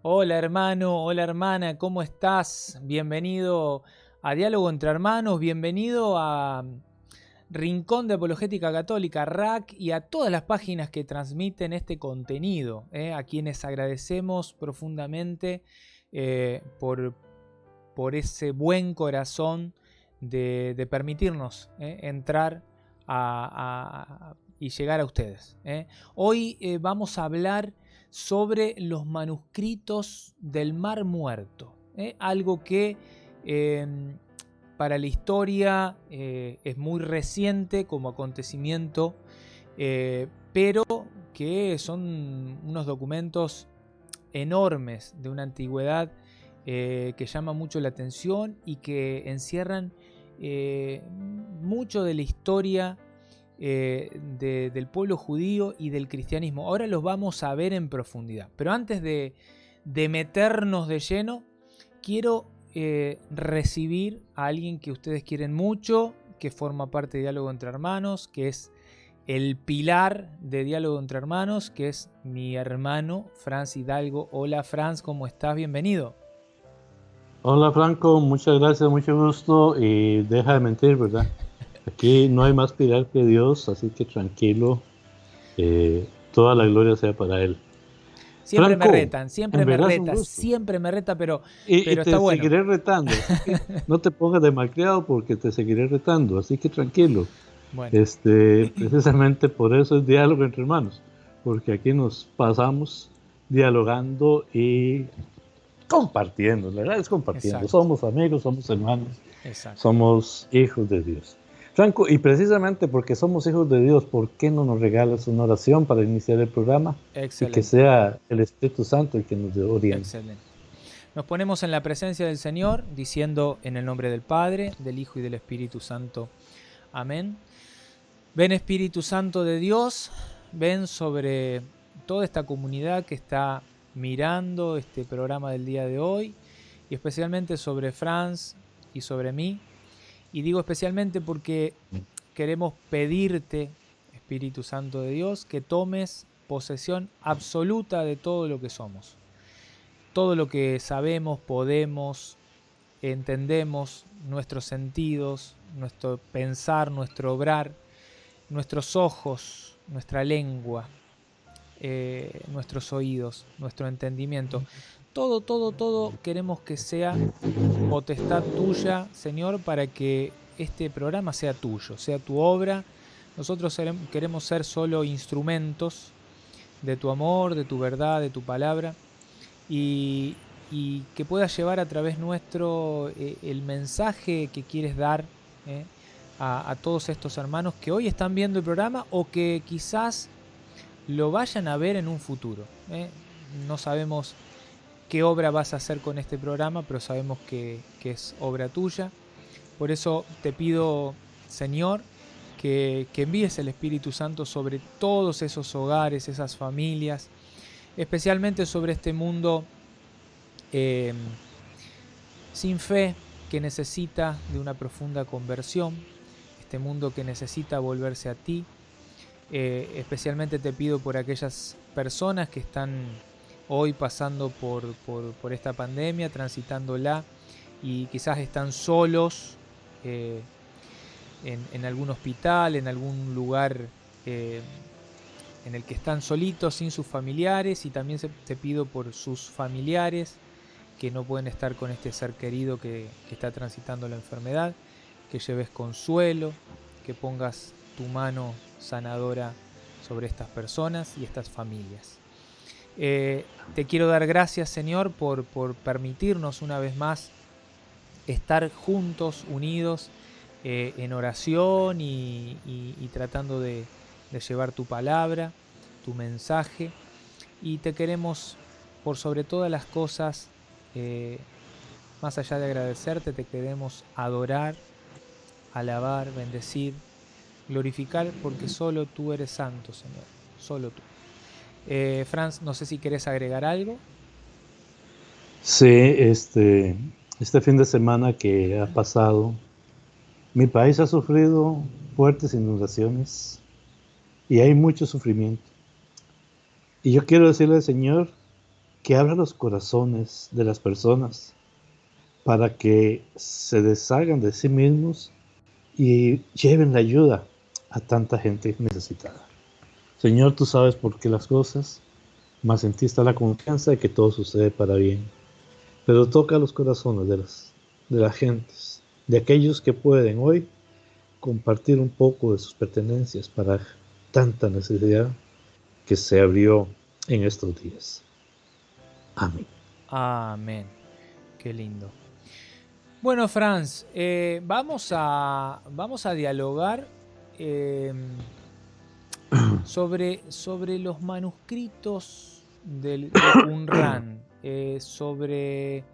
Hola hermano, hola hermana, ¿cómo estás? Bienvenido a Diálogo entre Hermanos, bienvenido a Rincón de Apologética Católica, RAC, y a todas las páginas que transmiten este contenido, a quienes agradecemos profundamente por ese buen corazón de permitirnos entrar y llegar a ustedes. Hoy vamos a hablar sobre los manuscritos del Mar Muerto, algo que para la historia es muy reciente como acontecimiento, pero que son unos documentos enormes de una antigüedad que llama mucho la atención y que encierran mucho de la historia del pueblo judío y del cristianismo. Ahora los vamos a ver en profundidad, pero antes de meternos de lleno, quiero recibir a alguien que ustedes quieren mucho, que forma parte de Diálogo entre Hermanos, que es el pilar de Diálogo entre Hermanos, que es mi hermano Franz Hidalgo. Hola Franz, ¿cómo estás? Bienvenido. Hola Franco, muchas gracias, mucho gusto y deja de mentir, ¿verdad? Aquí no hay más pilar que Dios, así que tranquilo, toda la gloria sea para Él. Franco, en verdad es un gusto siempre me reta, y pero está te bueno. seguiré retando, así que no te pongas de malcriado porque te seguiré retando, así que tranquilo. Bueno, Precisamente por eso es diálogo entre hermanos, porque aquí nos pasamos dialogando y compartiendo, la verdad es compartiendo, exacto, somos amigos, somos hermanos. exacto. Somos hijos de Dios. Franco, y precisamente porque somos hijos de Dios, ¿por qué no nos regalas una oración para iniciar el programa y que Excelente, sea el Espíritu Santo el que nos oriente? excelente. Nos ponemos en la presencia del Señor, diciendo en el nombre del Padre, del Hijo y del Espíritu Santo. Amén. Ven Espíritu Santo de Dios, ven sobre toda esta comunidad que está mirando este programa del día de hoy, y especialmente sobre Franz y sobre mí. Y digo especialmente porque queremos pedirte, Espíritu Santo de Dios, que tomes posesión absoluta de todo lo que somos. Todo lo que sabemos, podemos, entendemos, nuestros sentidos, nuestro pensar, nuestro obrar, nuestros ojos, nuestra lengua, nuestros oídos, nuestro entendimiento. Todo queremos que sea potestad tuya, Señor, para que este programa sea tuyo, sea tu obra. Nosotros queremos ser solo instrumentos de tu amor, de tu verdad, de tu palabra, y, y que puedas llevar a través nuestro el mensaje que quieres dar eh, a todos estos hermanos que hoy están viendo el programa o que quizás lo vayan a ver en un futuro. No sabemos qué obra vas a hacer con este programa, pero sabemos que es obra tuya. Por eso te pido, Señor, que envíes el Espíritu Santo sobre todos esos hogares, esas familias, especialmente sobre este mundo eh, sin fe, que necesita de una profunda conversión, este mundo que necesita volverse a ti. Especialmente te pido por aquellas personas que están hoy pasando por esta pandemia, transitándola, y quizás están solos en algún hospital, en algún lugar eh, en el que están solitos, sin sus familiares, y también te pido por sus familiares que no pueden estar con este ser querido que está transitando la enfermedad, que lleves consuelo, que pongas tu mano sanadora sobre estas personas y estas familias. Te quiero dar gracias, Señor, por permitirnos una vez más estar juntos, unidos, en oración y tratando de llevar tu palabra, tu mensaje. Y te queremos, por sobre todas las cosas, eh, más allá de agradecerte, te queremos adorar, alabar, bendecir, glorificar, porque solo tú eres santo, Señor, solo tú. Franz, no sé si querés agregar algo. Sí, este fin de semana que ha pasado, mi país ha sufrido fuertes inundaciones y hay mucho sufrimiento. Y yo quiero decirle al Señor que abra los corazones de las personas para que se deshagan de sí mismos y lleven la ayuda a tanta gente necesitada. Señor, tú sabes por qué las cosas, mas en ti está la confianza de que todo sucede para bien. Pero toca los corazones de las gentes, de aquellos que pueden hoy compartir un poco de sus pertenencias para tanta necesidad que se abrió en estos días. Amén. Amén. Qué lindo. Bueno, Franz, vamos a dialogar sobre los manuscritos de Qumran, sobre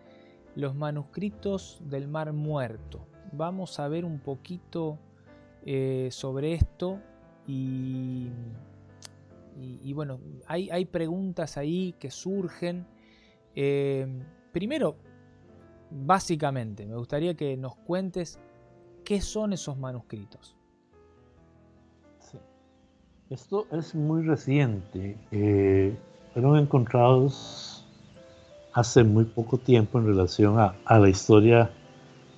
los manuscritos del Mar Muerto. Vamos a ver un poquito sobre esto y bueno, hay preguntas ahí que surgen. Primero, básicamente, me gustaría que nos cuentes qué son esos manuscritos. Sí. Esto es muy reciente. Fueron encontrados hace muy poco tiempo en relación a la historia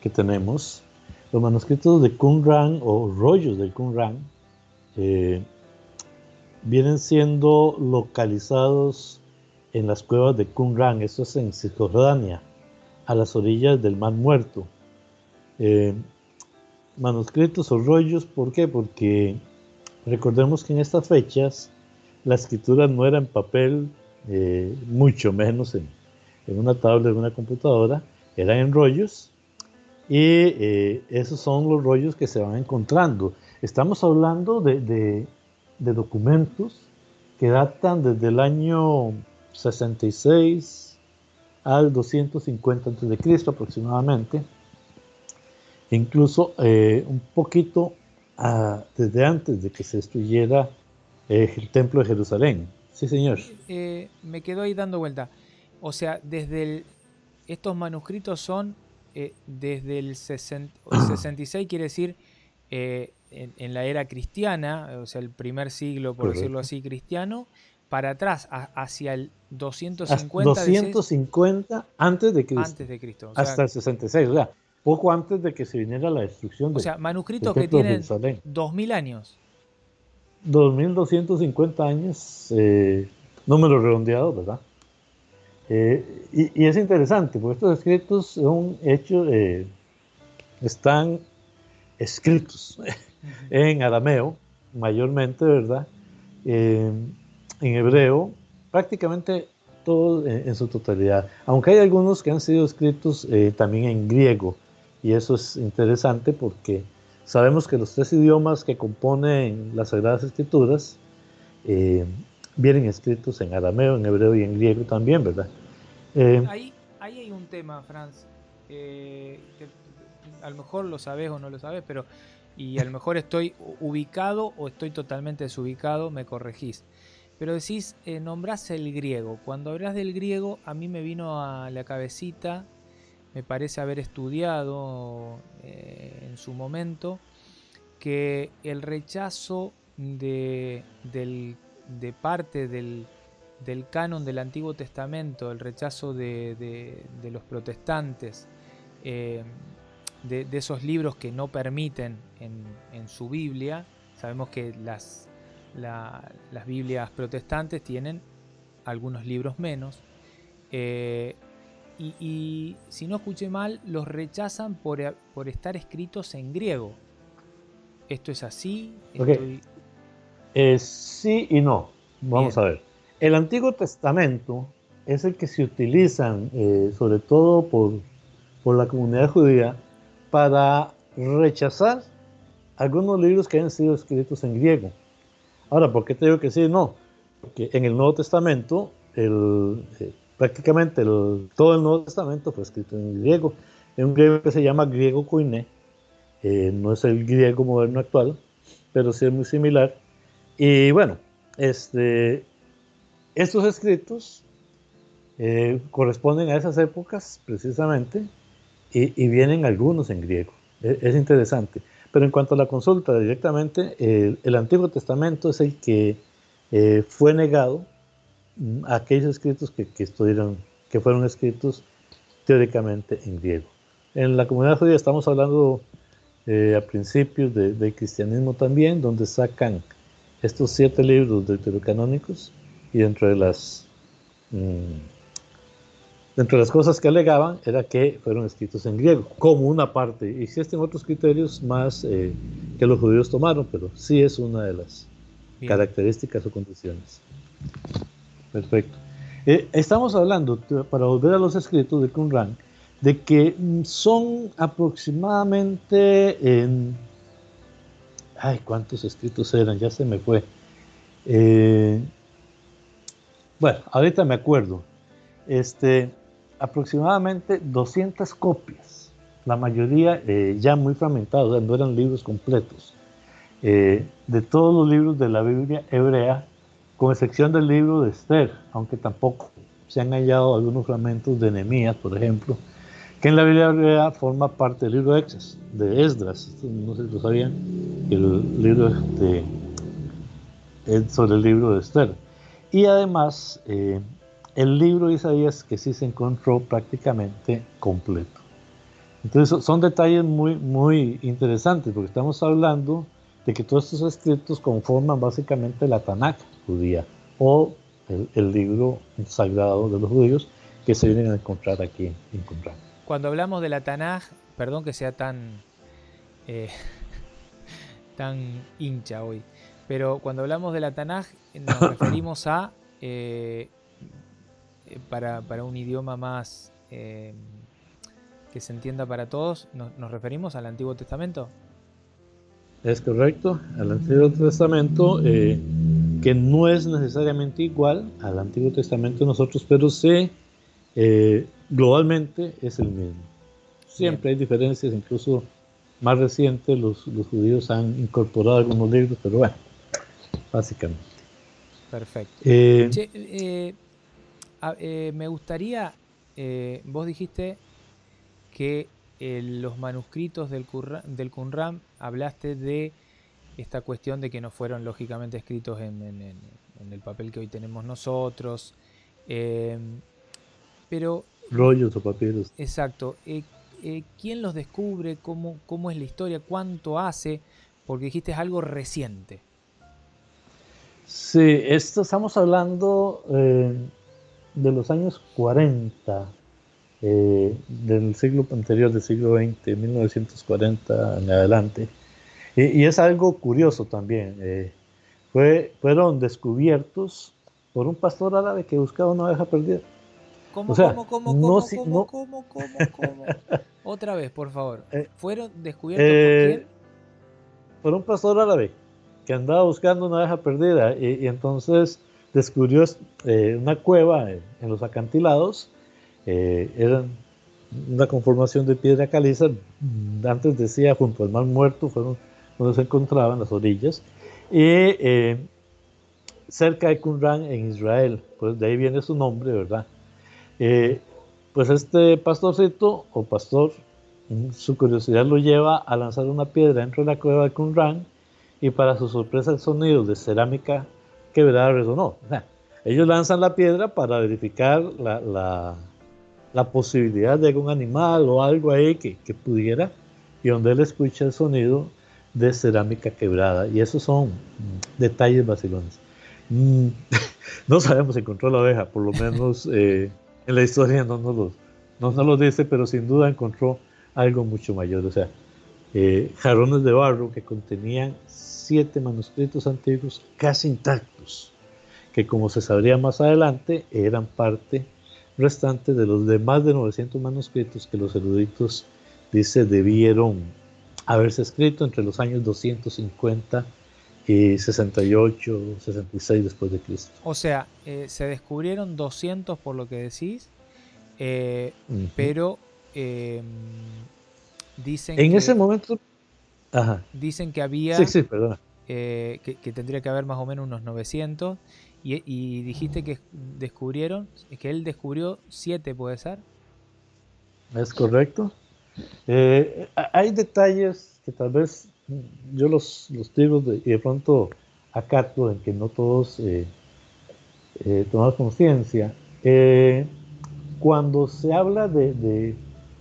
que tenemos. Los manuscritos de Qumran o rollos de Qumran vienen siendo localizados en las cuevas de Qumran, esto es en Cisjordania, a las orillas del Mar Muerto. Manuscritos o rollos, ¿por qué? Porque recordemos que en estas fechas la escritura no era en papel, mucho menos en una tablet, en una computadora, eran en rollos, y esos son los rollos que se van encontrando. Estamos hablando de documentos que datan desde el año 66 al 250 a.C. aproximadamente, incluso un poquito desde antes de que se destruyera el templo de Jerusalén. Sí, señor. Me quedo ahí dando vuelta. O sea, estos manuscritos son desde el 66, quiere decir en la era cristiana, o sea, el primer siglo, por decirlo así, cristiano, para atrás, hacia el 250. 250 antes de Cristo. Antes de Cristo. O sea, hasta el 66, o sea, poco antes de que se viniera la destrucción manuscritos del que templo de tienen Jerusalén. 2000 años. 2250 años, números redondeados, ¿verdad? Y es interesante, porque estos escritos son hechos, están escritos en arameo, mayormente, ¿verdad? En hebreo, prácticamente todo en su totalidad. Aunque hay algunos que han sido escritos también en griego, y eso es interesante porque sabemos que los tres idiomas que componen las Sagradas Escrituras vienen escritos en arameo, en hebreo y en griego también, ¿verdad? Ahí hay un tema, Franz, que a lo mejor lo sabes o no lo sabes, pero y a lo mejor estoy ubicado o estoy totalmente desubicado, me corregís. Pero decís, nombrás el griego. Cuando hablas del griego, a mí me vino a la cabecita, me parece haber estudiado en su momento, que el rechazo de parte del canon del Antiguo Testamento, el rechazo de los protestantes, de esos libros que no permiten en su Biblia. Sabemos que las Biblias protestantes tienen algunos libros menos, y si no escuché mal, los rechazan por estar escritos en griego. ¿Esto es así? Okay. Sí y no. Vamos a ver. El Antiguo Testamento es el que se utilizan sobre todo por la comunidad judía para rechazar algunos libros que han sido escritos en griego. Ahora, ¿por qué te digo que sí y no? Porque en el Nuevo Testamento, prácticamente todo el Nuevo Testamento fue escrito en griego. Es un griego que se llama griego koiné. No es el griego moderno actual, pero sí es muy similar. Y bueno, estos escritos corresponden a esas épocas precisamente, y vienen algunos en griego. Es interesante. Pero en cuanto a la consulta directamente, el Antiguo Testamento es el que fue negado aquellos escritos que fueron escritos teóricamente en griego. En la comunidad judía estamos hablando a principios del cristianismo también, donde sacan estos 7 libros deuterocanónicos y dentro de las cosas que alegaban era que fueron escritos en griego, como una parte. Existen otros criterios más que los judíos tomaron, pero sí es una de las características o condiciones. Perfecto. Estamos hablando, para volver a los escritos de Qumran, de que son aproximadamente ¿cuántos escritos eran? Ya se me fue. Bueno, ahorita me acuerdo. Aproximadamente 200 copias, la mayoría ya muy fragmentadas, o sea, no eran libros completos, de todos los libros de la Biblia hebrea, con excepción del libro de Esther, aunque tampoco se han hallado algunos fragmentos de Nehemías, por ejemplo, que en la Biblia hebrea forma parte del libro de Esdras, no sé si lo sabían, el libro sobre el libro de Esther. Y además, el libro de Isaías, que sí se encontró prácticamente completo. Entonces son detalles muy, muy interesantes, porque estamos hablando de que todos estos escritos conforman básicamente la Tanakh judía, o el libro sagrado de los judíos, que se vienen a encontrar aquí en Qumran. Cuando hablamos de la Tanaj, perdón que sea tan tan hincha hoy, pero cuando hablamos de la Tanaj nos referimos a, para un idioma más que se entienda para todos, nos referimos al Antiguo Testamento. Es correcto, al Antiguo Testamento, que no es necesariamente igual al Antiguo Testamento de nosotros, pero sí, globalmente es el mismo. Siempre hay diferencias, incluso más recientes los judíos han incorporado algunos libros, pero bueno, básicamente. Perfecto. Me gustaría, vos dijiste que los manuscritos del Qumran, hablaste de esta cuestión de que no fueron lógicamente escritos en el papel que hoy tenemos nosotros, pero... rollos o papiros. Exacto. ¿Quién los descubre? ¿Cómo es la historia? ¿Cuánto hace? Porque dijiste es algo reciente. Sí, estamos hablando de los años 40, del siglo anterior, del siglo XX, 1940 en adelante. Y es algo curioso también. Fueron descubiertos por un pastor árabe que buscaba una oveja perdida. ¿Cómo? Otra vez, por favor. ¿Fueron descubiertos por quién? Por un pastor árabe que andaba buscando una oveja perdida y entonces descubrió una cueva en los acantilados. Eran una conformación de piedra caliza. Antes decía junto al Mar Muerto, fueron donde se encontraban las orillas. Y cerca de Qumran, en Israel, pues de ahí viene su nombre, ¿verdad? Pues este pastorcito o pastor, su curiosidad lo lleva a lanzar una piedra dentro de la cueva de Qumran y para su sorpresa el sonido de cerámica quebrada resonó. O sea, ellos lanzan la piedra para verificar la posibilidad de algún animal o algo ahí que pudiera, y donde él escucha el sonido de cerámica quebrada. Y esos son detalles vacilones. No sabemos si encontró la oveja, por lo menos en la historia no nos lo dice, pero sin duda encontró algo mucho mayor. O sea, jarrones de barro que contenían 7 manuscritos antiguos casi intactos, que como se sabría más adelante eran parte restante de los de más de 900 manuscritos que los eruditos dice debieron haberse escrito entre los años 250 y 68, 66 después de Cristo. O sea, se descubrieron 200 por lo que decís, pero dicen en que... ese momento... Ajá. Dicen que había... Sí, perdona. Que tendría que haber más o menos unos 900. Y dijiste que descubrieron, que él descubrió 7, ¿puede ser? Es correcto. Hay detalles que tal vez yo los digo y de pronto acato en que no todos tomamos conciencia. Cuando se habla de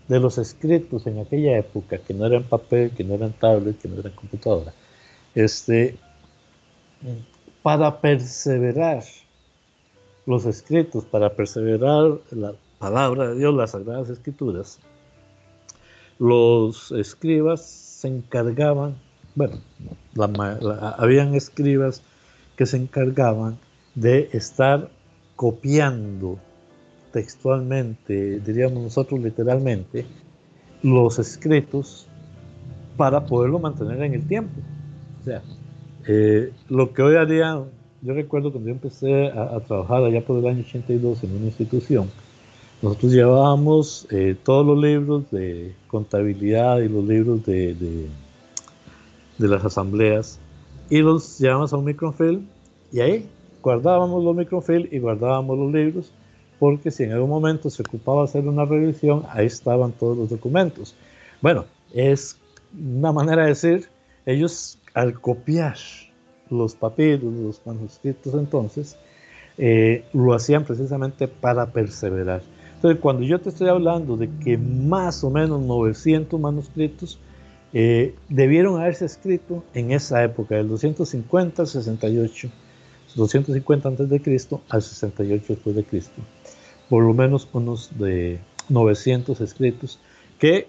los escritos en aquella época, que no eran papel, que no eran tablet, que no eran computadora, este, para perseverar los escritos, para perseverar la palabra de Dios, las Sagradas Escrituras, los escribas se encargaban, bueno, habían escribas que se encargaban de estar copiando textualmente, diríamos nosotros literalmente, los escritos para poderlo mantener en el tiempo. O sea, lo que hoy haría, yo recuerdo cuando yo empecé a trabajar allá por el año 82 en una institución, nosotros llevábamos todos los libros de contabilidad y los libros de las asambleas y los llevábamos a un microfilm y ahí guardábamos los microfilm y guardábamos los libros porque si en algún momento se ocupaba hacer una revisión, ahí estaban todos los documentos. Bueno, es una manera de decir, ellos al copiar los papiros, los manuscritos entonces, lo hacían precisamente para perseverar. Entonces, cuando yo te estoy hablando de que más o menos 900 manuscritos debieron haberse escrito en esa época, del 250 al 68, 250 antes de Cristo al 68 después de Cristo, por lo menos unos de 900 escritos que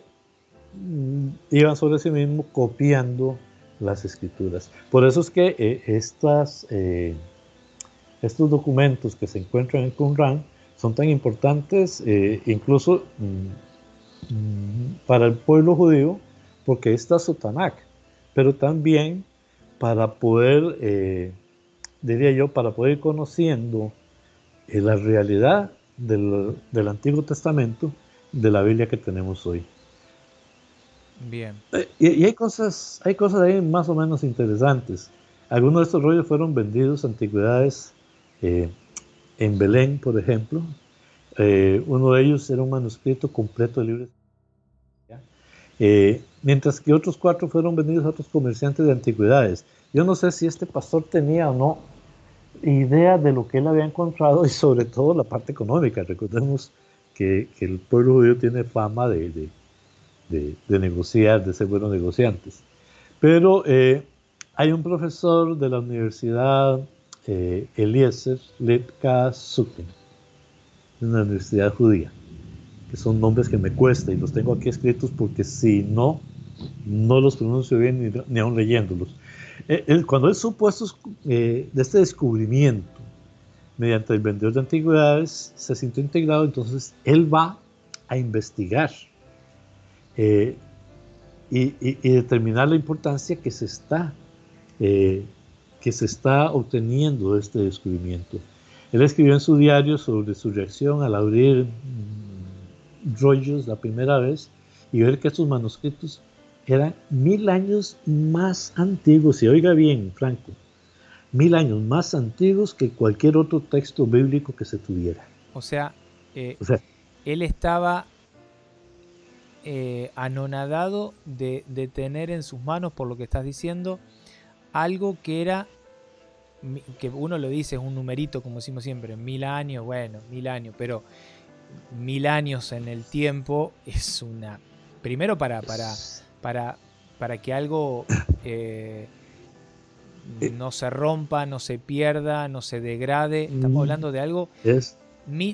iban sobre sí mismo copiando las escrituras. Por eso es que estos documentos que se encuentran en Qumran son tan importantes, incluso para el pueblo judío, porque ahí está su Tanakh, pero también para poder, diría yo, para poder ir conociendo la realidad del Antiguo Testamento, de la Biblia que tenemos hoy. Bien. Y hay cosas ahí más o menos interesantes. Algunos de estos rollos fueron vendidos a antigüedades en Belén, por ejemplo. Uno de ellos era un manuscrito completo de libros. Mientras que otros 4 fueron vendidos a otros comerciantes de antigüedades. Yo no sé si este pastor tenía o no idea de lo que él había encontrado y sobre todo la parte económica. Recordemos que el pueblo judío tiene fama de negociar, de ser buenos negociantes. Pero hay un profesor de la Universidad Eliezer Litka Sutton, una universidad judía, que son nombres que me cuesta y los tengo aquí escritos porque si no, no los pronuncio bien ni aún leyéndolos. Cuando él supo de este descubrimiento mediante el vendedor de antigüedades, se sintió integrado, entonces él va a investigar y determinar la importancia que se está obteniendo de este descubrimiento. Él escribió en su diario sobre su reacción al abrir rollos la primera vez y ver que estos manuscritos eran 1000 años más antiguos, y oiga bien, Franco, 1000 años más antiguos que cualquier otro texto bíblico que se tuviera. O sea, él estaba anonadado de tener en sus manos, por lo que estás diciendo, algo que era, que uno lo dice, es un numerito, como decimos siempre, 1000 años, bueno, 1000 años, pero 1000 años en el tiempo es una... Primero para que algo no se rompa, no se pierda, no se degrade. Estamos hablando de algo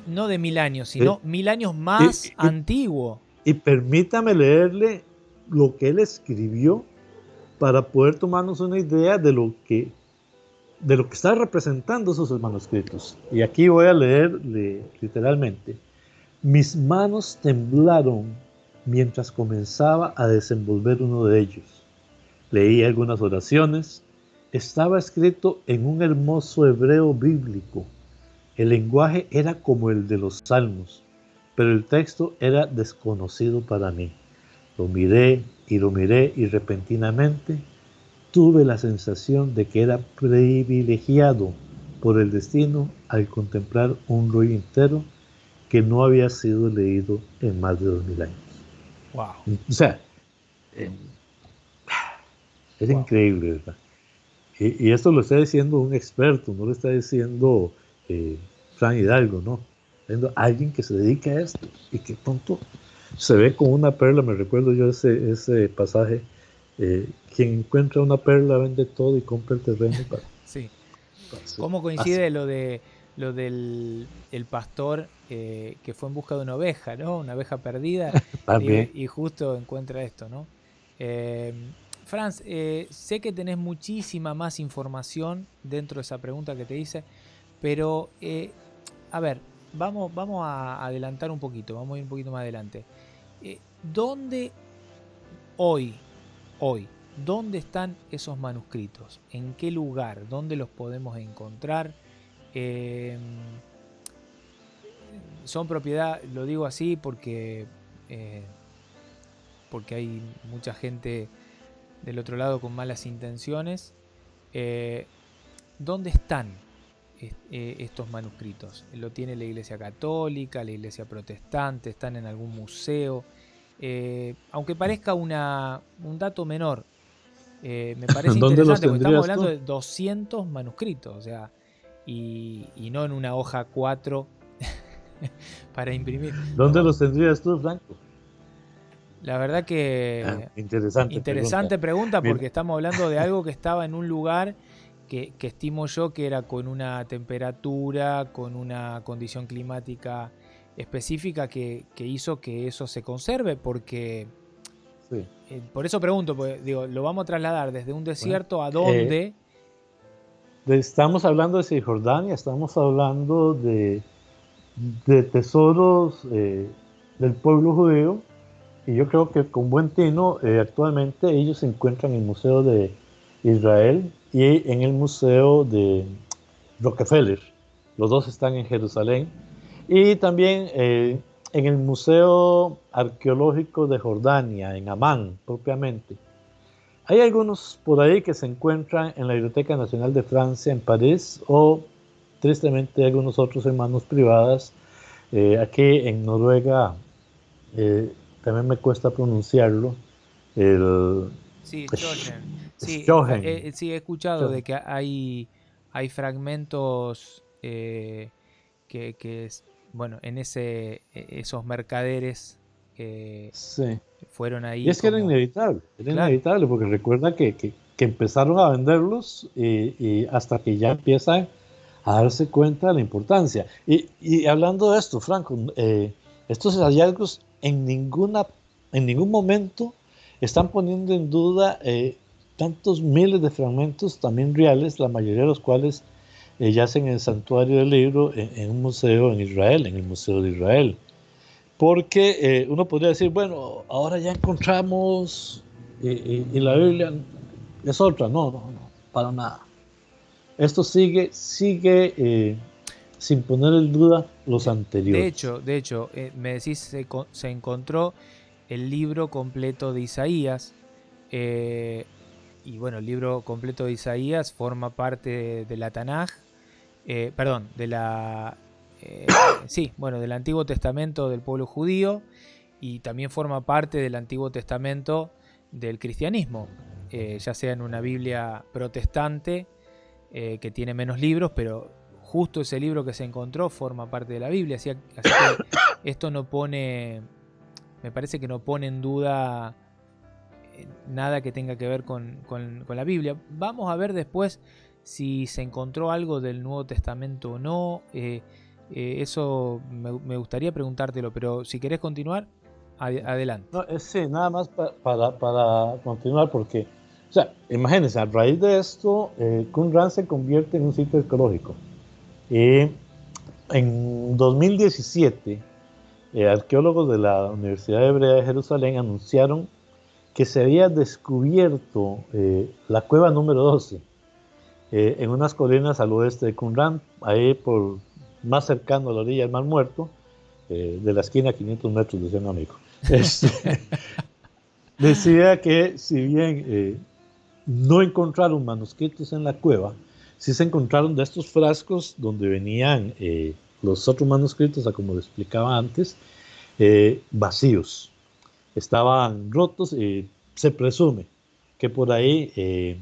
no de 1000 años, sino 1000 años más antiguo. Y permítame leerle lo que él escribió para poder tomarnos una idea de lo que está representando esos manuscritos. Y aquí voy a leerle literalmente. Mis manos temblaron mientras comenzaba a desenvolver uno de ellos. Leí algunas oraciones. Estaba escrito en un hermoso hebreo bíblico. El lenguaje era como el de los salmos, pero el texto era desconocido para mí. Lo miré y repentinamente tuve la sensación de que era privilegiado por el destino al contemplar un rollo entero que no había sido leído en más de 2000 años. Wow. O sea, es increíble, ¿verdad? Y esto lo está diciendo un experto, no lo está diciendo Fran Hidalgo, ¿no? Viendo a alguien que se dedica a esto y que pronto se ve como una perla. Me recuerdo yo ese pasaje, quien encuentra una perla vende todo y compra el terreno Sí. para hacer ¿Cómo así. coincide lo del el pastor que fue en busca de una oveja, ¿no? Una oveja perdida, También. y justo encuentra esto, ¿no? Eh, Franz, sé que tenés muchísima más información dentro de esa pregunta que te hice, pero a ver, vamos a adelantar un poquito, vamos a ir un poquito más adelante. ¿Dónde hoy, dónde están esos manuscritos? ¿En qué lugar? ¿Dónde los podemos encontrar? Eh, Son propiedad, lo digo así eh, porque hay mucha gente del otro lado con malas intenciones. Eh, ¿Dónde están estos manuscritos? ¿Lo tiene la Iglesia Católica, la Iglesia Protestante? ¿Están en algún museo? Aunque parezca un dato menor, me parece ¿Dónde los interesante porque estamos tendrías hablando tú? de 200 manuscritos, o sea, y no en una hoja 4 para imprimir. ¿Dónde No, los tendrías tú, Franco? la verdad que Interesante pregunta. interesante pregunta Mira, porque estamos hablando de algo que estaba en un lugar que estimo yo que era con una temperatura, con una condición climática específica que hizo que eso se conserve, porque sí. por eso pregunto, porque digo, lo vamos a trasladar desde un Bueno, desierto a dónde. estamos hablando de Cisjordania, estamos hablando de tesoros del pueblo judío, y yo creo que con buen tino actualmente ellos se encuentran en el Museo de Israel y en el Museo de Rockefeller. Los dos están en Jerusalén. Y también en el Museo Arqueológico de Jordania, en Amán propiamente. Hay algunos por ahí que se encuentran en la Biblioteca Nacional de Francia en París, o tristemente algunos otros en manos privadas. Aquí en Noruega también me cuesta pronunciarlo. El Sí, Schoen. Sí, Schoen. sí, he escuchado de que hay fragmentos bueno, en esos mercaderes Sí. fueron Y ahí es que como. era Claro, inevitable, porque recuerda que empezaron a venderlos y hasta que ya empiezan a darse cuenta de la importancia. Y hablando de esto, Franco, estos hallazgos en ningún momento están poniendo en duda tantos miles de fragmentos también reales, la mayoría de los cuales yacen en el Santuario del Libro, en un museo en Israel, en el Museo de Israel. Porque uno podría decir, bueno, ahora ya encontramos y la Biblia es otra. No, no, no, para nada. Esto sigue sin poner en duda los anteriores. de hecho, me decís se encontró el libro completo de Isaías. eh, y bueno, el libro completo de Isaías forma parte de la Tanaj, perdón, sí, bueno, del Antiguo Testamento del pueblo judío, y también forma parte del Antiguo Testamento del cristianismo, ya sea en una Biblia protestante que tiene menos libros, pero justo ese libro que se encontró forma parte de la Biblia, así que esto no pone, me parece que no pone en duda nada que tenga que ver con la Biblia. Vamos a ver después si se encontró algo del Nuevo Testamento o no. Eso me gustaría preguntártelo, pero si querés continuar, adelante. No, sí, nada más para continuar, porque, o sea, imagínense, a raíz de esto, Qumran se convierte en un sitio arqueológico. Y en 2017, arqueólogos de la Universidad Hebrea de Jerusalén anunciaron que se había descubierto la cueva número 12 en unas colinas al oeste de Qumran, ahí más cercano a la orilla del Mar Muerto, de la esquina a 500 metros, decía un amigo. Este, decía que si bien no encontraron manuscritos en la cueva, sí se encontraron de estos frascos donde venían los otros manuscritos, como lo explicaba antes, vacíos. Estaban rotos y se presume que por ahí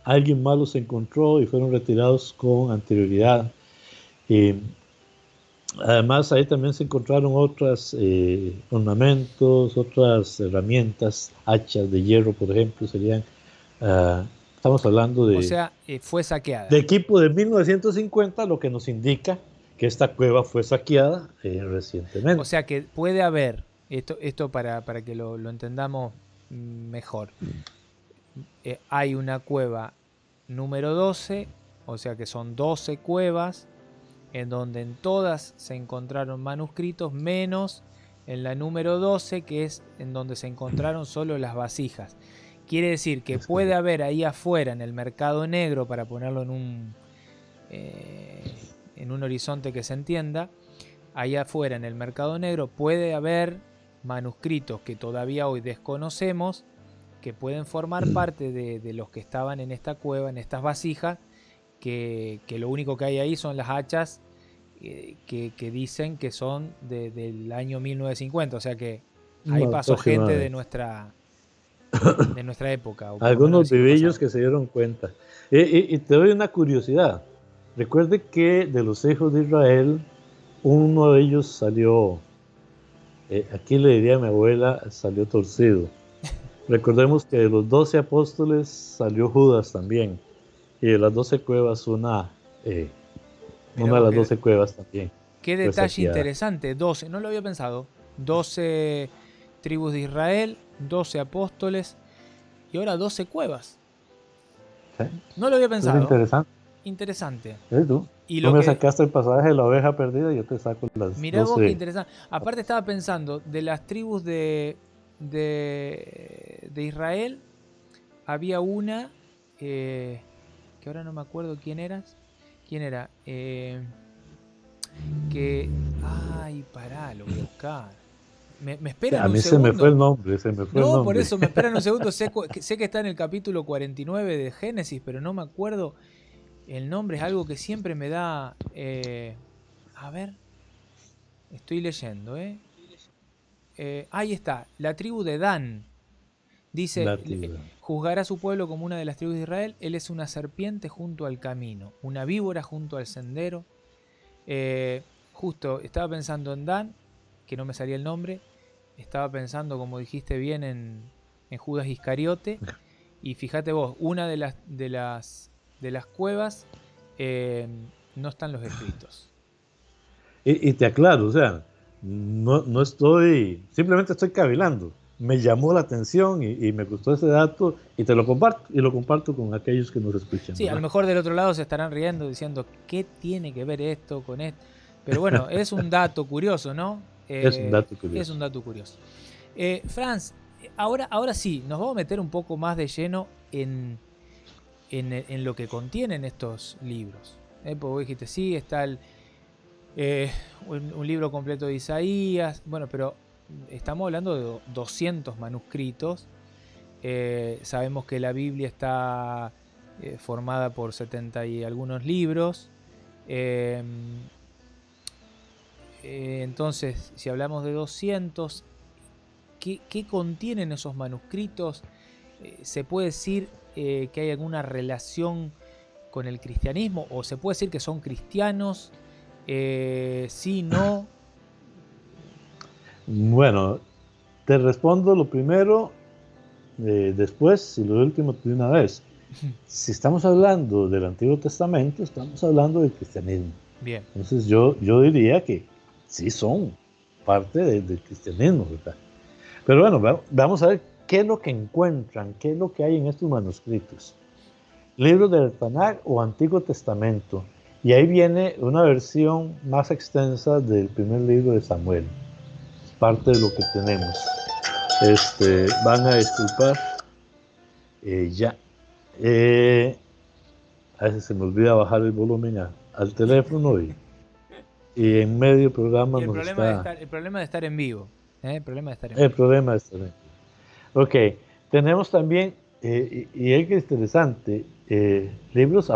alguien más los encontró y fueron retirados con anterioridad. Y además ahí también se encontraron otros ornamentos, otras herramientas, hachas de hierro, por ejemplo, serían, estamos hablando O sea, fue de saqueada. equipo de 1950, lo que nos indica que esta cueva fue saqueada O recientemente. sea que puede haber, esto para que lo entendamos mejor, hay una cueva número 12, o sea que son 12 cuevas, en donde en todas se encontraron manuscritos, menos en la número 12, que es en donde se encontraron solo las vasijas. Quiere decir que puede haber ahí afuera, en el mercado negro, para ponerlo en un horizonte que se entienda, ahí afuera en el mercado negro puede haber manuscritos que todavía hoy desconocemos, que pueden formar parte de los que estaban en esta cueva, en estas vasijas, que lo único que hay ahí son las hachas que dicen que son del año 1950, o sea que ahí pasó gente de nuestra época, o por lo menos Algunos del siglo vivillos pasado. que se dieron cuenta. Y te doy una curiosidad. Recuerde que de los hijos de Israel, uno de ellos salió, aquí le diría a mi abuela, salió torcido. Recordemos que de los 12 apóstoles salió Judas también. Y de las 12 cuevas, una de las 12 cuevas también Qué fue detalle saqueada. interesante, 12, no lo había pensado, 12 tribus de Israel, 12 apóstoles y ahora 12 cuevas. ¿Sí? No lo había Eso es pensado. interesante. Interesante. ¿Ves tú? Y Tú lo me que, sacaste el pasaje de la oveja perdida y yo te saco las mirá vos qué 12. interesante. Aparte estaba pensando, de las tribus de Israel, había una, que ahora no me acuerdo quién era. ¿Quién era? Ay, pará, lo voy a buscar. ¿Me esperan A un mí se me fue el segundo? nombre, se me fue el No, por nombre. eso, me esperan un segundo. Sé que está en el capítulo 49 de Génesis, pero no me acuerdo el nombre. Es algo que siempre me da... a ver, estoy leyendo, ahí está, la tribu de Dan. Dice, La tribu. juzgará a su pueblo como una de las tribus de Israel. Él es una serpiente junto al camino, una víbora junto al sendero. Justo estaba pensando en Dan, que no me salía el nombre. Estaba pensando, como dijiste bien, en Judas Iscariote. Y fíjate vos, una de las cuevas no están los escritos. Y te aclaro, o sea, no estoy, simplemente estoy cavilando. Me llamó la atención y me gustó ese dato y te lo comparto, y lo comparto con aquellos que nos escuchan, Sí, a lo ¿verdad? mejor del otro lado se estarán riendo diciendo, ¿qué tiene que ver esto con esto? Pero bueno, es un dato curioso, ¿no? Es un dato Es un curioso. dato curioso. Franz, ahora sí, nos vamos a meter un poco más de lleno en lo que contienen estos libros. Porque vos dijiste, sí, está un libro completo de Isaías, bueno, pero estamos hablando de 200 manuscritos. Sabemos que la Biblia está formada por 70 y algunos libros. Entonces, si hablamos de 200, ¿qué contienen esos manuscritos? ¿Se puede decir que hay alguna relación con el cristianismo? ¿O se puede decir que son cristianos? Sí, no. Bueno, te respondo lo primero, después y lo último de una vez. Si estamos hablando del Antiguo Testamento, estamos hablando del cristianismo. Bien. Entonces yo diría que sí son parte del cristianismo, ¿verdad? Pero bueno, vamos a ver qué es lo que encuentran, qué es lo que hay en estos manuscritos. Libros del Tanakh o Antiguo Testamento. Y ahí viene una versión más extensa del primer libro de Samuel. Parte de lo que tenemos. Van a disculpar. Ya. A veces se me olvida bajar el volumen al teléfono y en medio programa Y nos está... el problema de estar en vivo. El problema de estar en El vivo. problema está bien. Ok, tenemos también, y es interesante, libros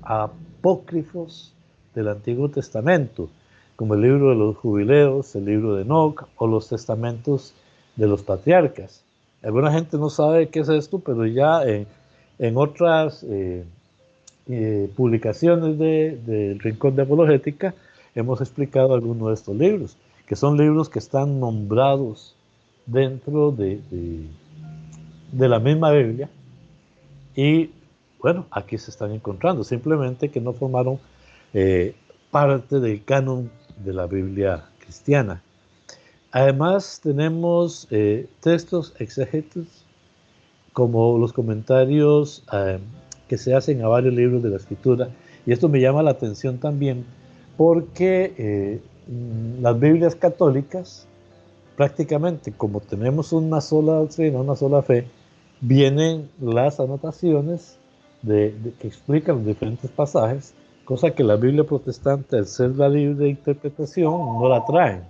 apócrifos del Antiguo Testamento, como el libro de los jubileos, el libro de Enoc o los testamentos de los patriarcas. Alguna gente no sabe qué es esto, pero ya en otras publicaciones del Rincón de Apologética hemos explicado algunos de estos libros, que son libros que están nombrados dentro de la misma Biblia. Y bueno, aquí se están encontrando, simplemente que no formaron parte del canon de la Biblia cristiana. Además tenemos textos exégetos como los comentarios que se hacen a varios libros de la Escritura, y esto me llama la atención también porque las Biblias católicas, prácticamente como tenemos una sola doctrina, una sola fe, vienen las anotaciones que explican los diferentes pasajes, cosa que la Biblia protestante, al ser la libre interpretación, no la traen.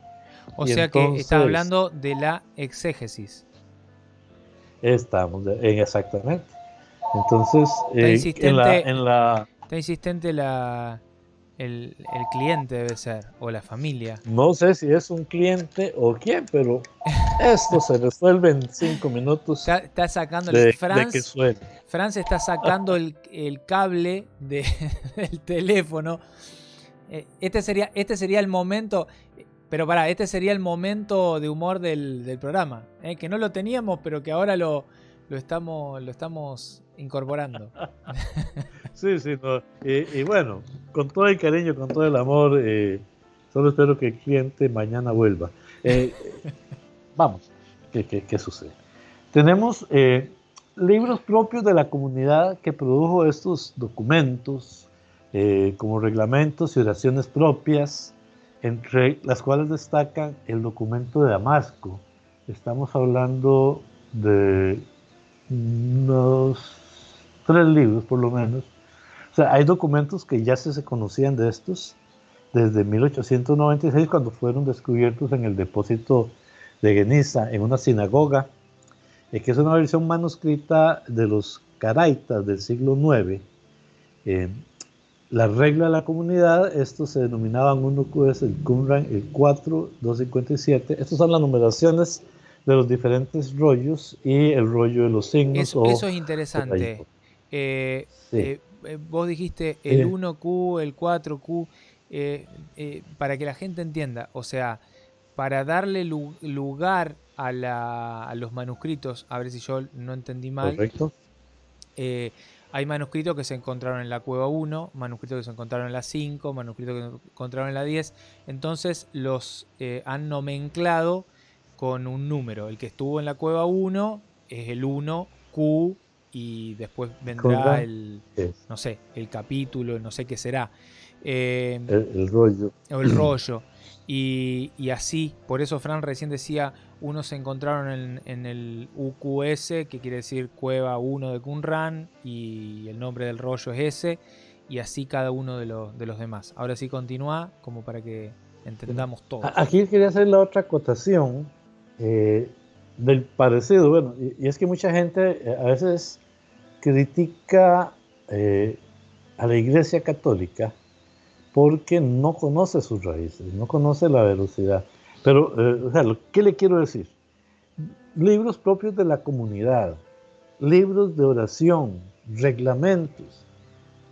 O Y sea que está entonces hablando de la exégesis. estamos exactamente. Entonces, Está insistente, en la está insistente el cliente debe ser, o la familia. no sé si es un cliente o quién, pero esto se resuelve en 5 minutos Está sacándole. de que suene. Franz está sacando el cable del teléfono. Este sería el momento. Pero pará, este sería el momento de humor del programa. Que no lo teníamos, pero que ahora lo estamos incorporando. Sí, sí, no. Y bueno, con todo el cariño, con todo el amor, solo espero que el cliente mañana vuelva. Vamos, ¿qué sucede? Tenemos libros propios de la comunidad que produjo estos documentos, como reglamentos y oraciones propias, entre las cuales destacan el documento de Damasco. Estamos hablando de unos 3 libros por lo menos. O sea, hay documentos que ya se conocían de estos desde 1896, cuando fueron descubiertos en el depósito de Geniza, en una sinagoga, que es una versión manuscrita de los caraitas del siglo IX. La regla de la comunidad, estos se denominaban uno QS, el Qumran, el 4, 257. Estas son las numeraciones de los diferentes rollos y el rollo de los signos. Eso es interesante. Sí. Vos dijiste el 1Q, el 4Q, para que la gente entienda, o sea, para darle lugar a los manuscritos, a ver si yo no entendí mal. Correcto. Hay manuscritos que se encontraron en la cueva 1, manuscritos que se encontraron en la 5, manuscritos que se encontraron en la 10. Entonces los han nomenclado con un número. El que estuvo en la cueva 1 es el 1Q y después vendrá no sé, el capítulo, no sé qué será. El rollo. O el rollo. Y así, por eso Fran recién decía, unos se encontraron en el UQS, que quiere decir Cueva 1 de Qumran, y el nombre del rollo es ese, y así cada uno de los demás. Ahora sí continúa, como para que entendamos todo. Aquí quería hacer la otra acotación del parecido. Bueno, y es que mucha gente a veces critica a la Iglesia Católica porque no conoce sus raíces, no conoce la velocidad. Pero, o sea, ¿qué le quiero decir? Libros propios de la comunidad, libros de oración, reglamentos,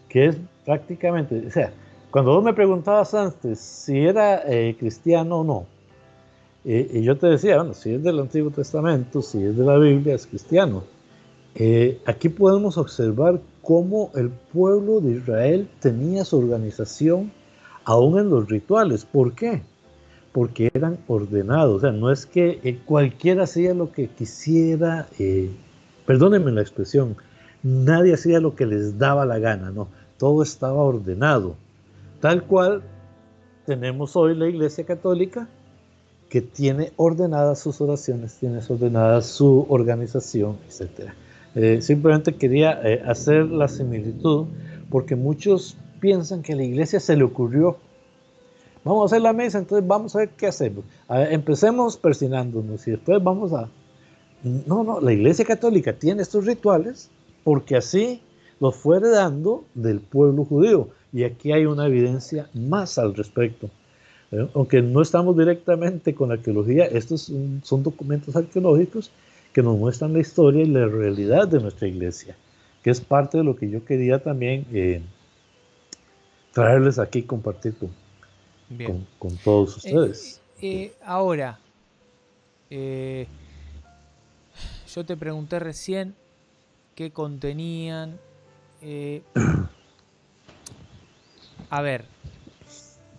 que es prácticamente, o sea, cuando vos me preguntabas antes si era cristiano o no, y yo te decía, bueno, si es del Antiguo Testamento, si es de la Biblia, es cristiano. Aquí podemos observar cómo el pueblo de Israel tenía su organización aún en los rituales. ¿Por qué? Porque eran ordenados. O sea, no es que cualquiera hacía lo que quisiera, perdónenme la expresión, nadie hacía lo que les daba la gana, no, todo estaba ordenado. Tal cual tenemos hoy la Iglesia Católica, que tiene ordenadas sus oraciones, tiene ordenada su organización, etc. Simplemente quería hacer la similitud, porque muchos piensan que a la iglesia se le ocurrió, vamos a hacer la misa, entonces vamos a ver qué hacemos. Empecemos persinándonos y después vamos a... No, la Iglesia Católica tiene estos rituales porque así los fue heredando del pueblo judío, y aquí hay una evidencia más al respecto. Aunque no estamos directamente con la arqueología, estos son documentos arqueológicos que nos muestran la historia y la realidad de nuestra iglesia. que es parte de lo que yo quería también traerles aquí y compartir Bien. con todos ustedes. Ahora, yo te pregunté recién qué contenían. A ver,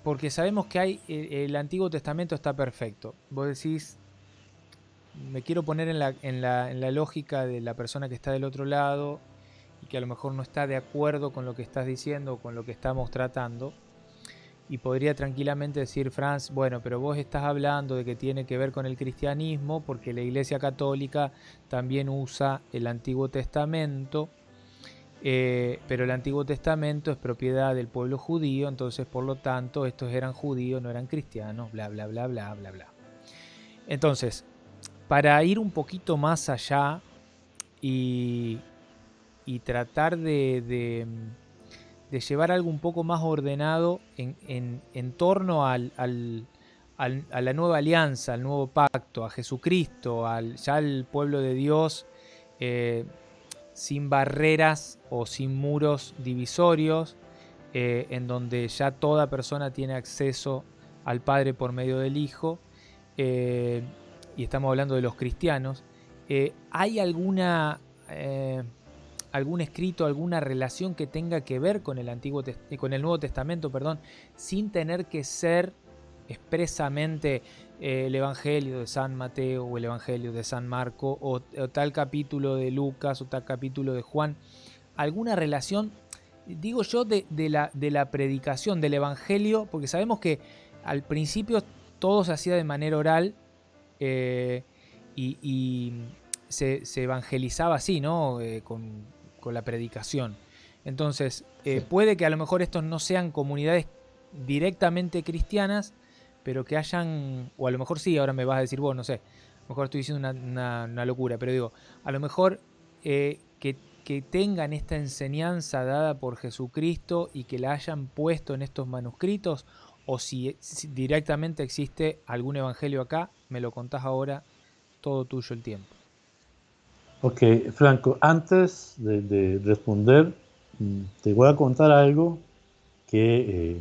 porque sabemos que hay el Antiguo Testamento está perfecto. Vos decís, me quiero poner en la lógica de la persona que está del otro lado y que a lo mejor no está de acuerdo con lo que estás diciendo o con lo que estamos tratando. Y podría tranquilamente decir, Franz, bueno, pero vos estás hablando de que tiene que ver con el cristianismo porque la Iglesia Católica también usa el Antiguo Testamento, pero el Antiguo Testamento es propiedad del pueblo judío, entonces por lo tanto estos eran judíos, no eran cristianos, bla, bla, bla, bla, bla, bla. Entonces, para ir un poquito más allá y tratar de llevar algo un poco más ordenado en torno a la nueva alianza, al nuevo pacto, a Jesucristo, ya al pueblo de Dios, sin barreras o sin muros divisorios, en donde ya toda persona tiene acceso al Padre por medio del Hijo, y estamos hablando de los cristianos. ¿Hay algún escrito, alguna relación que tenga que ver con el Nuevo Testamento, perdón, sin tener que ser expresamente el Evangelio de San Mateo o el Evangelio de San Marco o tal capítulo de Lucas o tal capítulo de Juan? ¿Alguna relación, digo yo, de la predicación del Evangelio? Porque sabemos que al principio todo se hacía de manera oral, y se evangelizaba así, ¿no? Con la predicación. Entonces, Sí. puede que a lo mejor estos no sean comunidades directamente cristianas, pero que hayan, o a lo mejor sí, ahora me vas a decir vos, no sé, a lo mejor estoy diciendo una locura, pero digo, a lo mejor que tengan esta enseñanza dada por Jesucristo y que la hayan puesto en estos manuscritos, o si directamente existe algún evangelio acá, me lo contás ahora, todo tuyo el tiempo. Ok, Franco, antes de responder, te voy a contar algo que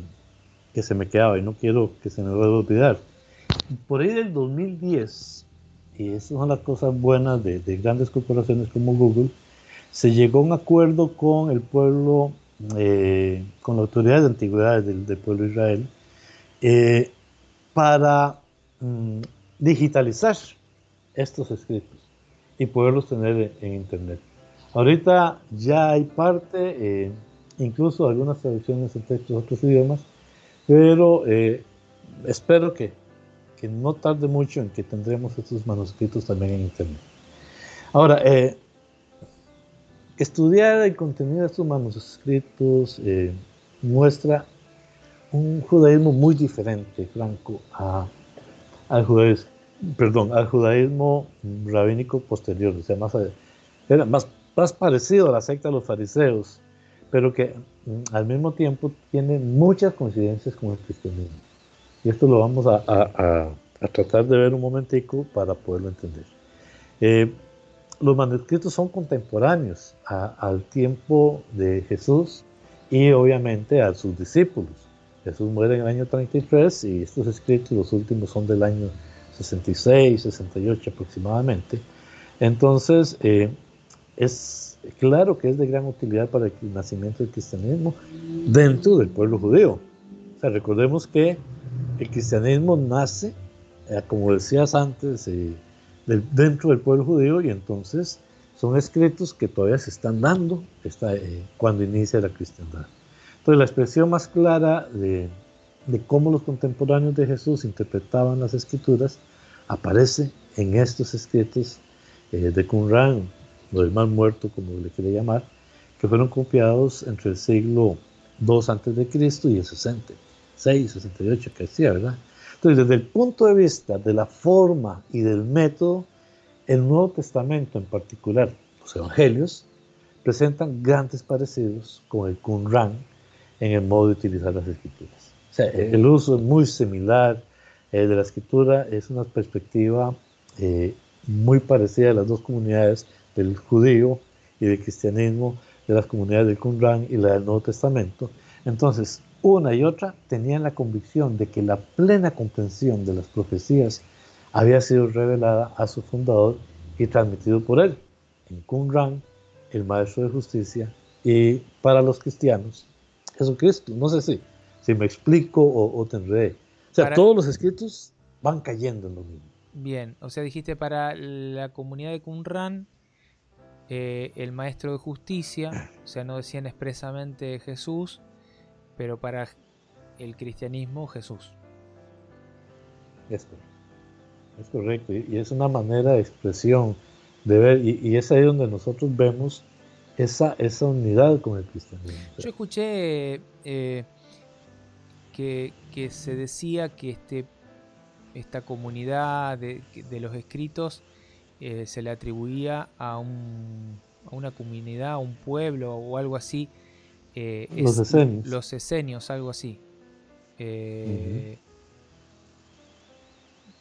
se me quedaba y no quiero que se me vaya a olvidar. Por ahí del 2010, y esas son las cosas buenas de grandes corporaciones como Google, se llegó a un acuerdo con el pueblo, con la autoridad de antigüedades del pueblo de Israel, para digitalizar estos escritos y poderlos tener en internet. Ahorita ya hay parte, incluso algunas traducciones en textos de otros idiomas, pero espero que no tarde mucho en que tendremos estos manuscritos también en internet. Ahora, estudiar el contenido de estos manuscritos muestra un judaísmo muy diferente, Franco, al judaísmo, al judaísmo rabínico posterior, o sea, era más parecido a la secta de los fariseos, pero que al mismo tiempo tiene muchas coincidencias con el cristianismo. Y esto lo vamos a tratar de ver un momentico para poderlo entender. Los manuscritos son contemporáneos al tiempo de Jesús y obviamente a sus discípulos. Jesús muere en el año 33 y estos escritos, los últimos, son del año 66, 68 aproximadamente. Entonces, es claro que es de gran utilidad para el nacimiento del cristianismo dentro del pueblo judío. O sea, recordemos que el cristianismo nace, como decías antes, dentro del pueblo judío, y entonces son escritos que todavía se están dando cuando inicia la cristiandad. Entonces, la expresión más clara de cómo los contemporáneos de Jesús interpretaban las escrituras aparece en estos escritos de Qumran, o del Mar Muerto, como le quiere llamar, que fueron copiados entre el siglo II a.C. y el 66, 68, que decía, ¿verdad? Entonces, desde el punto de vista de la forma y del método, el Nuevo Testamento en particular, los Evangelios, presentan grandes parecidos con el Qumran en el modo de utilizar las escrituras. O sea, el uso es muy similar de la escritura, es una perspectiva muy parecida a las dos comunidades, del judío y del cristianismo, de las comunidades del Qumran y la del Nuevo Testamento. Entonces, una y otra tenían la convicción de que la plena comprensión de las profecías había sido revelada a su fundador y transmitido por él, en Qumran, el Maestro de Justicia, y para los cristianos, Jesucristo. No sé si me explico o te enredé. O sea, todos los escritos van cayendo en lo mismo. Bien, o sea, dijiste para la comunidad de Qumran, el Maestro de Justicia, o sea, no decían expresamente Jesús, pero para el cristianismo Jesús. Es correcto, y es una manera de expresión, de ver, y es ahí donde nosotros vemos esa unidad con el cristianismo. Yo escuché que se decía que esta comunidad de los escritos se le atribuía a una comunidad, a un pueblo o algo así. Los esenios. Los esenios, algo así.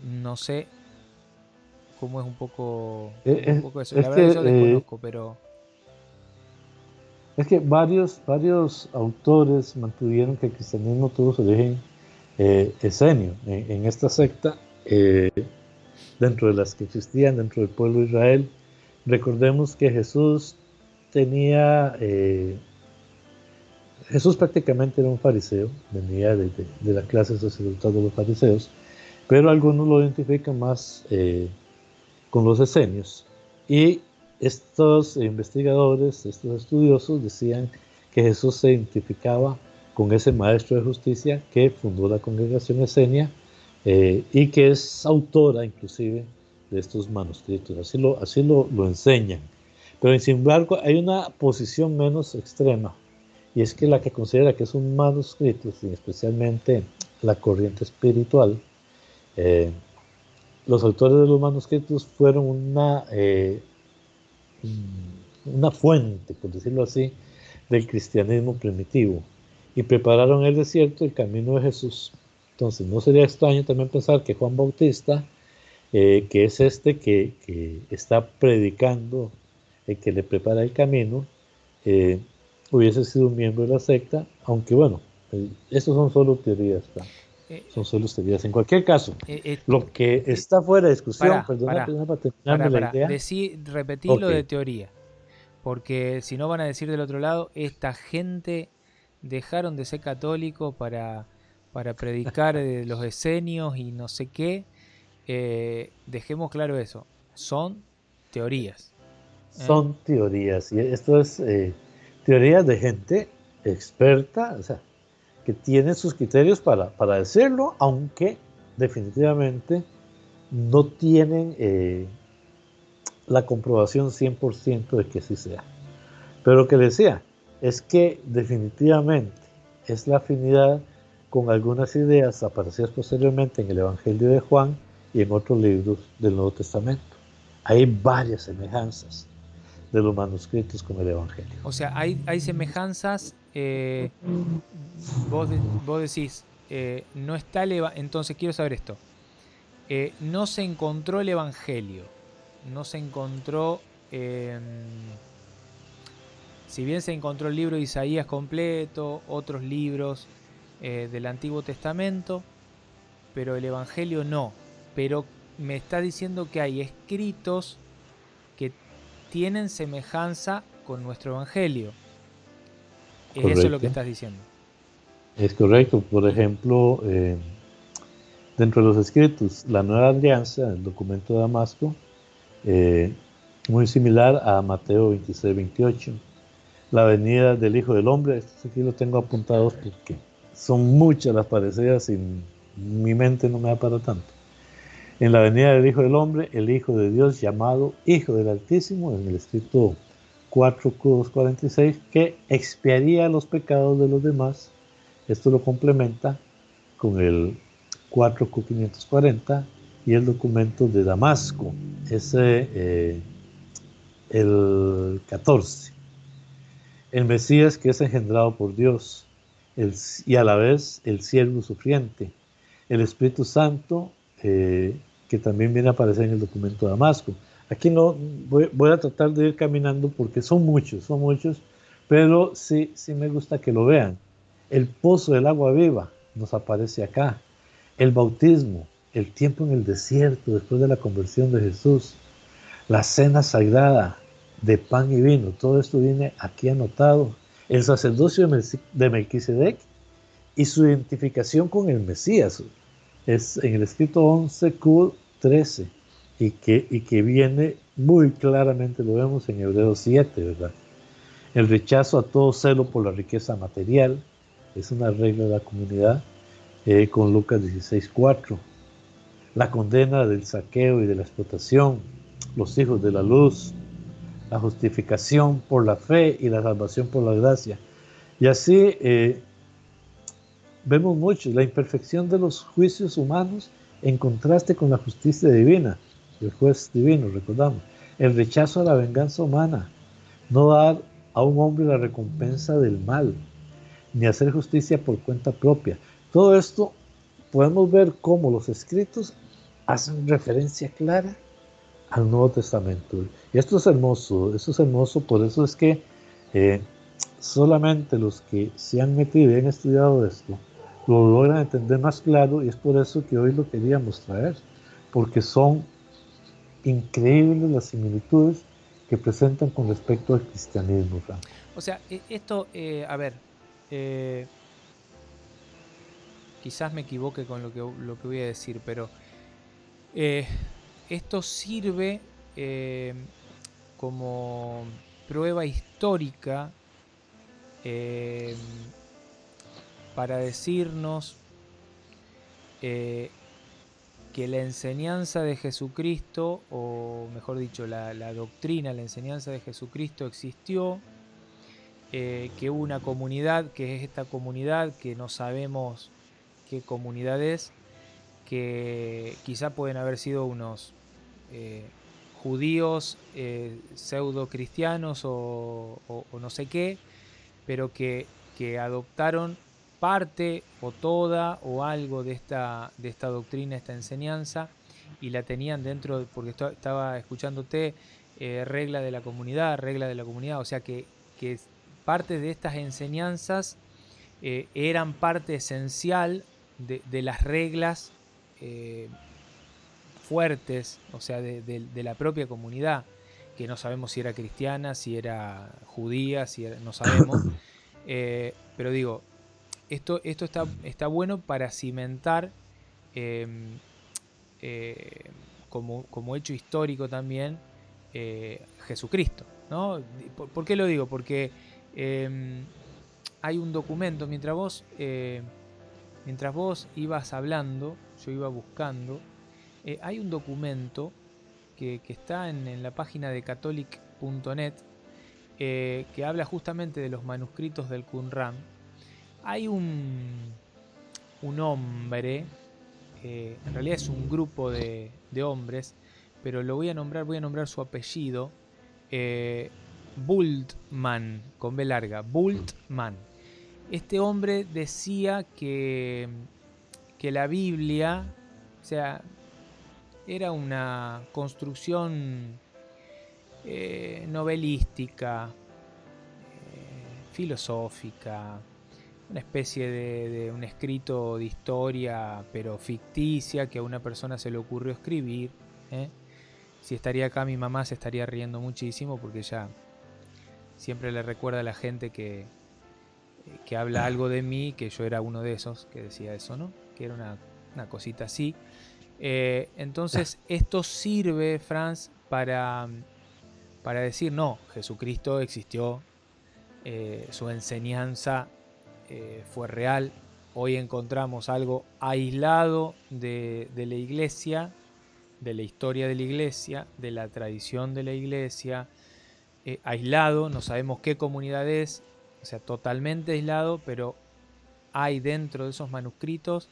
No sé cómo es un poco eso. La verdad que yo desconozco, pero... Es que varios autores mantuvieron que el cristianismo tuvo su origen esenio en esta secta, dentro de las que existían dentro del pueblo de Israel. Recordemos que Jesús prácticamente era un fariseo, venía de la clase sacerdotal de los fariseos, pero algunos lo identifican más con los esenios. Y estos investigadores, estos estudiosos, decían que Jesús se identificaba con ese maestro de justicia que fundó la congregación esenia y que es autora inclusive de estos manuscritos. Así lo enseñan. Pero sin embargo hay una posición menos extrema, y es que la que considera que son manuscritos, y especialmente la corriente espiritual, los autores de los manuscritos fueron una fuente, por decirlo así, del cristianismo primitivo, y prepararon el desierto, el camino de Jesús. Entonces no sería extraño también pensar que Juan Bautista, que es que está predicando, el que le prepara el camino, hubiese sido un miembro de la secta, aunque bueno, estos son solo teorías, son solo teorías. En cualquier caso, lo que está fuera de discusión, perdona para terminarme la idea. Repetí lo de teoría, porque si no van a decir del otro lado, esta gente dejaron de ser católicos para predicar de los esenios y no sé qué. Dejemos claro eso, son teorías. Son teorías, y esto es teorías de gente experta, o sea, que tiene sus criterios para decirlo, aunque definitivamente no tienen la comprobación 100% de que así sea. Pero lo que le decía es que definitivamente es la afinidad con algunas ideas aparecidas posteriormente en el Evangelio de Juan y en otros libros del Nuevo Testamento. Hay varias semejanzas de los manuscritos con el Evangelio. O sea, hay semejanzas. Vos decís, no está entonces quiero saber esto. No se encontró el Evangelio, no se encontró, si bien se encontró el libro de Isaías completo, otros libros del Antiguo Testamento, pero el Evangelio no. Pero me está diciendo que hay escritos que tienen semejanza con nuestro Evangelio. ¿Es eso lo que estás diciendo? Es correcto. Por ejemplo, dentro de los escritos, la Nueva Alianza, el documento de Damasco, muy similar a Mateo 26-28. La venida del Hijo del Hombre, estos aquí lo tengo apuntados porque son muchas las parecidas y mi mente no me da para tanto. En la venida del Hijo del Hombre, el Hijo de Dios llamado Hijo del Altísimo, en el escrito 4:46, que expiaría los pecados de los demás. Esto lo complementa con el 4:540 y el documento de Damasco, el 14. El Mesías que es engendrado por Dios y a la vez el siervo sufriente. El Espíritu Santo que también viene a aparecer en el documento de Damasco. Aquí no voy a tratar de ir caminando porque son muchos, pero sí, sí me gusta que lo vean. El pozo del agua viva nos aparece acá. El bautismo, el tiempo en el desierto después de la conversión de Jesús, la cena sagrada de pan y vino, todo esto viene aquí anotado. El sacerdocio de Melquisedec y su identificación con el Mesías. Es en el escrito 11Q13 y que viene muy claramente, lo vemos en Hebreos 7, ¿verdad? El rechazo a todo celo por la riqueza material es una regla de la comunidad con Lucas 16:4. La condena del saqueo y de la explotación, los hijos de la luz, la justificación por la fe y la salvación por la gracia. Y así vemos mucho la imperfección de los juicios humanos en contraste con la justicia divina, el juez divino, recordamos. El rechazo a la venganza humana, no dar a un hombre la recompensa del mal, ni hacer justicia por cuenta propia. Todo esto podemos ver cómo los escritos hacen referencia clara al Nuevo Testamento. Y esto es hermoso, por eso es que solamente los que se han metido y han estudiado esto lo logran entender más claro, y es por eso que hoy lo queríamos traer, porque son increíbles las similitudes que presentan con respecto al cristianismo, Frank. O sea, esto, a ver, quizás me equivoque con lo que voy a decir, pero esto sirve como prueba histórica para decirnos que la enseñanza de Jesucristo, o mejor dicho, la doctrina, la enseñanza de Jesucristo existió, que hubo una comunidad, que es esta comunidad, que no sabemos qué comunidad es, que quizá pueden haber sido unos judíos pseudo cristianos o no sé qué, pero que adoptaron parte o toda o algo de esta doctrina, esta enseñanza, y la tenían dentro, porque estaba escuchándote, regla de la comunidad, o sea que parte de estas enseñanzas eran parte esencial de las reglas fuertes, o sea, de la propia comunidad, que no sabemos si era cristiana, si era judía, no sabemos. Pero digo, esto está bueno para cimentar como hecho histórico también Jesucristo, ¿no? ¿Por qué lo digo? Porque hay un documento, mientras vos ibas hablando, yo iba buscando, hay un documento que está en la página de catholic.net que habla justamente de los manuscritos del Qumran. Hay un hombre, en realidad es un grupo de hombres, pero voy a nombrar su apellido, Bultmann, con B larga, Bultmann. Este hombre decía que la Biblia, o sea, era una construcción novelística, filosófica, una especie de un escrito de historia, pero ficticia, que a una persona se le ocurrió escribir. Si estaría acá mi mamá se estaría riendo muchísimo, porque ella siempre le recuerda a la gente que habla algo de mí, que yo era uno de esos que decía eso, ¿no? Que era una cosita así. Entonces esto sirve, Franz, para decir, no, Jesucristo existió, su enseñanza fue real. Hoy encontramos algo aislado de la iglesia, de la historia de la iglesia, de la tradición de la iglesia, aislado, no sabemos qué comunidad es, o sea, totalmente aislado, pero hay dentro de esos manuscritos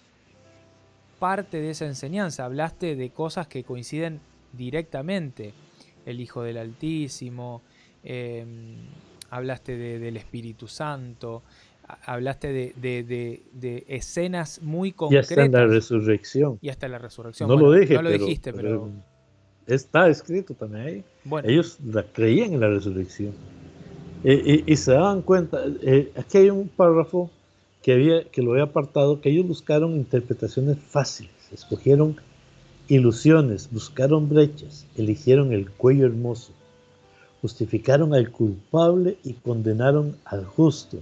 parte de esa enseñanza. Hablaste de cosas que coinciden directamente, el Hijo del Altísimo, hablaste del Espíritu Santo, hablaste de escenas muy concretas. Y hasta la resurrección. Y hasta la resurrección. No bueno, lo dije, no lo dijiste, está escrito también ahí. Bueno, ellos creían en la resurrección. Y se daban cuenta, aquí hay un párrafo que lo había apartado, que ellos buscaron interpretaciones fáciles, escogieron ilusiones, buscaron brechas, eligieron el cuello hermoso, justificaron al culpable y condenaron al justo,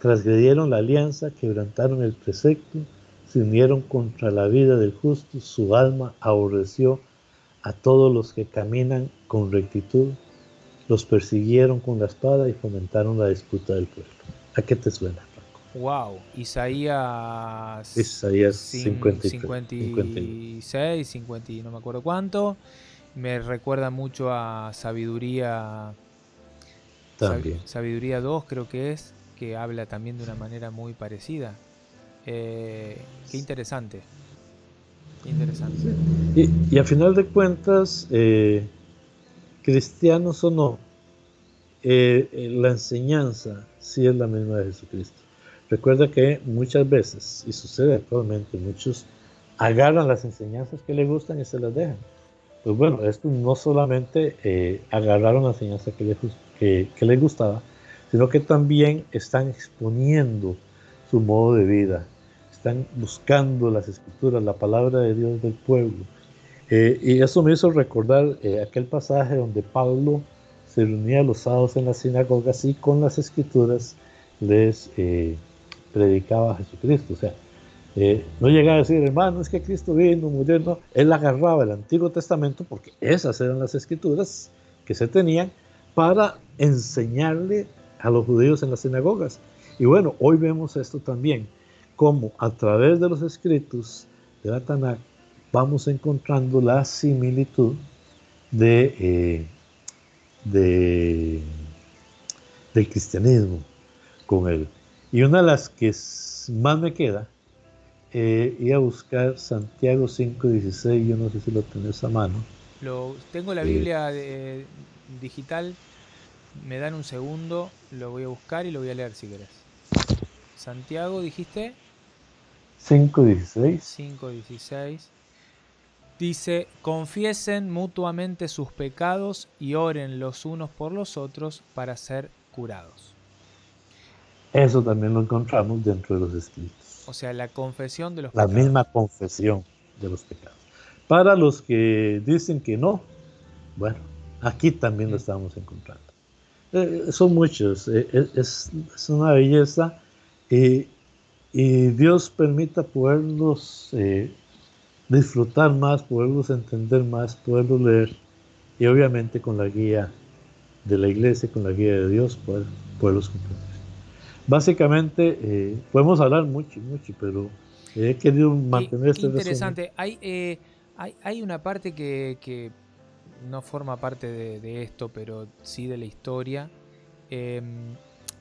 transgredieron la alianza, quebrantaron el precepto, se unieron contra la vida del justo, su alma aborreció a todos los que caminan con rectitud, los persiguieron con la espada y fomentaron la disputa del pueblo. ¿A qué te suena, Franco? Wow, Isaías Isaías 53, 59. 56, 50 y no me acuerdo cuánto. Me recuerda mucho a También. Sabiduría 2 creo que es, que habla también de una manera muy parecida. Qué interesante, qué interesante. Y a final de cuentas, cristianos o no, la enseñanza sí es la misma de Jesucristo. Recuerda que muchas veces, y sucede actualmente, muchos agarran las enseñanzas que les gustan y se las dejan. Pues bueno, esto no solamente agarraron la enseñanza que les gustaba, sino que también están exponiendo su modo de vida, están buscando las escrituras, la palabra de Dios del pueblo. Y eso me hizo recordar aquel pasaje donde Pablo se reunía los sábados en las sinagogas y con las escrituras les predicaba a Jesucristo. O sea, no llegaba a decir, hermano, es que Cristo vino, murió, no. Él agarraba el Antiguo Testamento, porque esas eran las escrituras que se tenían, para enseñarle a los judíos en las sinagogas. Y bueno, hoy vemos esto también, como a través de los escritos de la Tanakh vamos encontrando la similitud de, de, del cristianismo con él. Y una de las que más me queda, ir a buscar Santiago 5:16, yo no sé si lo tenés a mano. Tengo la Eh, Biblia digital, me dan un segundo, lo voy a buscar y lo voy a leer si querés. Santiago, dijiste, 5:16. 5:16. Dice, confiesen mutuamente sus pecados y oren los unos por los otros para ser curados. Eso también lo encontramos dentro de los escritos. O sea, la confesión de los La misma pecados. confesión de los pecados. Para los que dicen que no, bueno, aquí también lo Mm. estamos encontrando. Son muchos, es una belleza, y, y Dios permita poderlos disfrutar más, poderlos entender más, poderlos leer, y obviamente con la guía de la iglesia, con la guía de Dios, poderlos comprender. Básicamente, podemos hablar mucho, mucho, pero he querido mantener Qué este resumen. interesante. Hay una parte que no forma parte de esto, pero sí de la historia.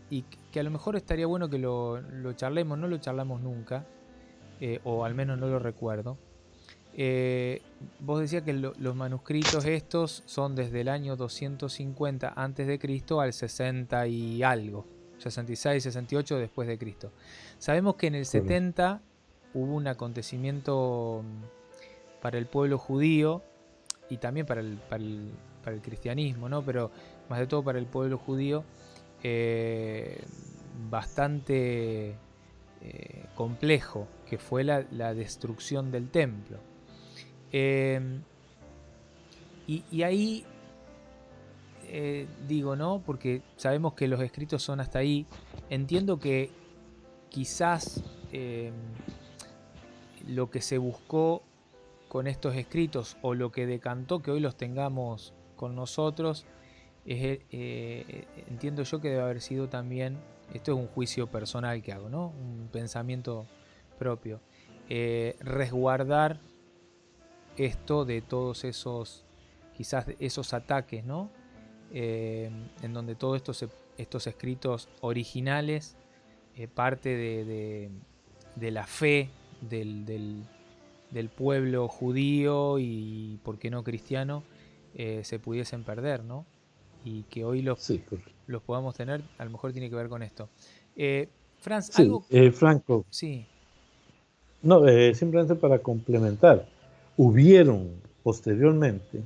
Y que a lo mejor estaría bueno que lo charlemos, no lo charlamos nunca, o al menos no lo recuerdo. Vos decías que los manuscritos estos son desde el año 250 antes de Cristo al 60 y algo, 66, 68 después de Cristo. Sabemos que en el Correcto. 70 hubo un acontecimiento para el pueblo judío y también para el cristianismo, ¿no? Pero más de todo para el pueblo judío, eh, bastante complejo, que fue la destrucción del templo. Eh, y ahí digo, ¿no? Porque sabemos que los escritos son hasta ahí. Entiendo que quizás lo que se buscó con estos escritos o lo que decantó que hoy los tengamos con nosotros entiendo yo que debe haber sido también, esto es un juicio personal que hago, ¿no? Un pensamiento propio, resguardar esto de todos esos, quizás esos ataques, ¿no? En donde todos estos escritos originales, parte de la fe del pueblo judío y, por qué no, cristiano, se pudiesen perder, ¿no? Y que hoy Sí, correcto. los podamos tener, a lo mejor tiene que ver con esto. Franz, Sí, algo, Franco, sí, no, simplemente para complementar, hubieron posteriormente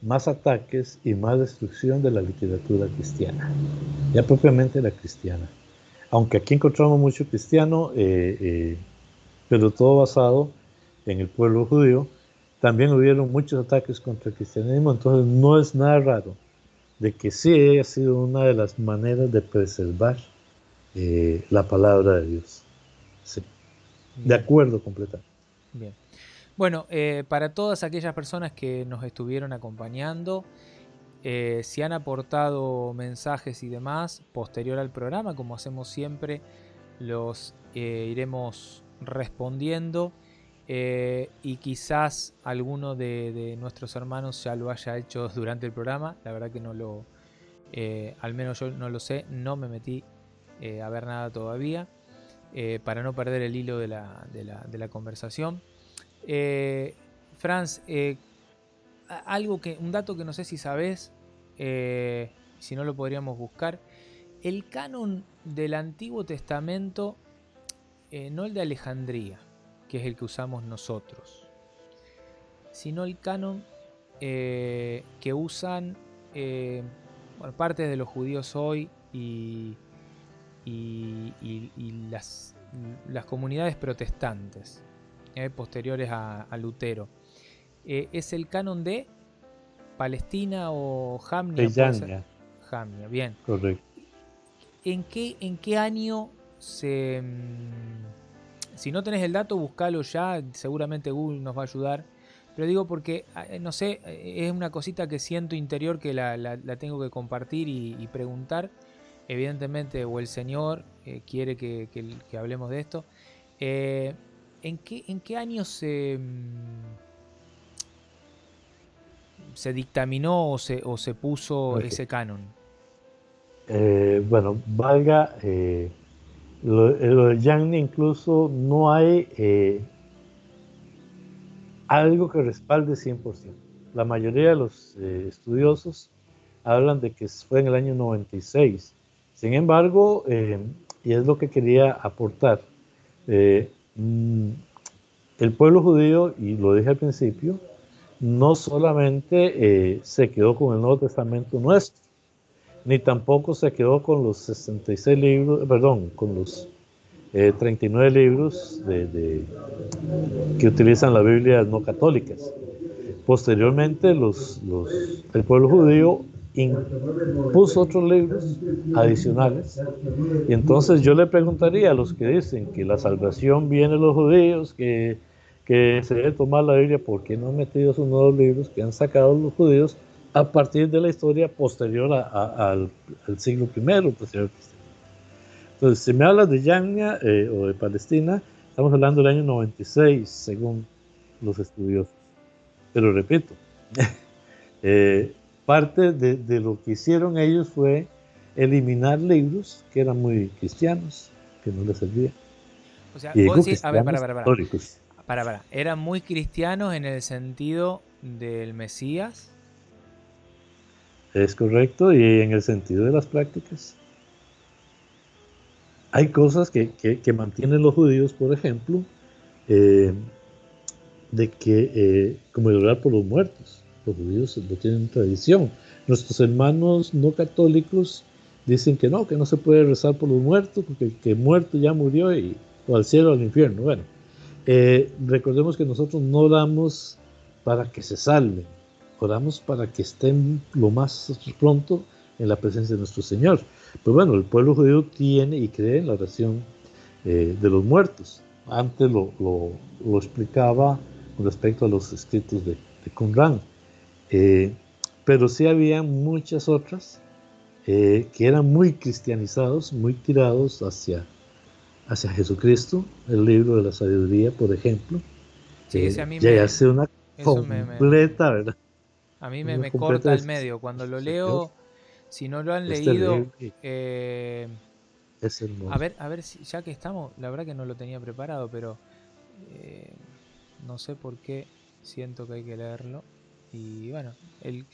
más ataques y más destrucción de la literatura cristiana, ya propiamente la cristiana. Aunque aquí encontramos mucho cristiano, pero todo basado en el pueblo judío, también hubieron muchos ataques contra el cristianismo, entonces no es nada raro de que sí haya sido una de las maneras de preservar la palabra de Dios. Sí. De acuerdo completamente. Bien. Bueno, para todas aquellas personas que nos estuvieron acompañando, si han aportado mensajes y demás posterior al programa, como hacemos siempre, los iremos respondiendo, y quizás alguno de nuestros hermanos ya lo haya hecho durante el programa. La verdad que no lo, al menos yo no lo sé, no me metí a ver nada todavía, para no perder el hilo de la conversación. Franz, un dato que no sé si sabés, si no lo podríamos buscar. El canon del Antiguo Testamento, no el de Alejandría, que es el que usamos nosotros, sino el canon que usan partes de los judíos hoy y las comunidades protestantes posteriores a Lutero. Es el canon de Palestina o Jamnia. Jamnia. Jamnia, bien. Correcto. ¿En qué año se... si no tenés el dato, buscalo ya, seguramente Google nos va a ayudar. Pero digo porque, no sé, es una cosita que siento interior que la tengo que compartir y preguntar. Evidentemente, o el Señor quiere que hablemos de esto. ¿En qué año se dictaminó o se puso ese canon? Bueno, valga, lo de Jamnia incluso no hay algo que respalde 100%. La mayoría de los estudiosos hablan de que fue en el año 96. Sin embargo, y es lo que quería aportar, el pueblo judío, y lo dije al principio, no solamente se quedó con el Nuevo Testamento nuestro, ni tampoco se quedó con los 66 libros, perdón, con los 39 libros que utilizan las Biblias no católicas. Posteriormente, el pueblo judío impuso otros libros adicionales. Y entonces yo le preguntaría a los que dicen que la salvación viene de los judíos, que se debe tomar la Biblia, ¿por qué no han metido esos nuevos libros que han sacado los judíos a partir de la historia posterior al siglo I, posterior? Entonces, si me hablas de Jamnia o de Palestina, estamos hablando del año 96, según los estudiosos. Pero repito, parte de lo que hicieron ellos fue eliminar libros que eran muy cristianos, que no les servían. O sea, vos decís, a ver, para. ¿Eran muy cristianos en el sentido del Mesías? Es correcto, y en el sentido de las prácticas. Hay cosas que mantienen los judíos, por ejemplo, de que, como el orar por los muertos, los judíos lo tienen tradición. Nuestros hermanos no católicos dicen que no se puede rezar por los muertos, porque el que muerto ya murió, o al cielo o al infierno. Bueno, recordemos que nosotros no oramos para que se salven, oramos para que estén lo más pronto en la presencia de nuestro Señor. Pues bueno, el pueblo judío tiene y cree en la oración de los muertos. Antes lo explicaba con respecto a los escritos de Qumran. Pero sí había muchas otras que eran muy cristianizados, muy tirados hacia Jesucristo, el libro de la sabiduría, por ejemplo. Sí, ese a mí ya hace una completa, ¿verdad? A mí me corta el medio. Cuando lo leo, si no lo han leído, es hermoso. a ver si, ya que estamos, la verdad que no lo tenía preparado, pero no sé por qué siento que hay que leerlo. Y bueno, el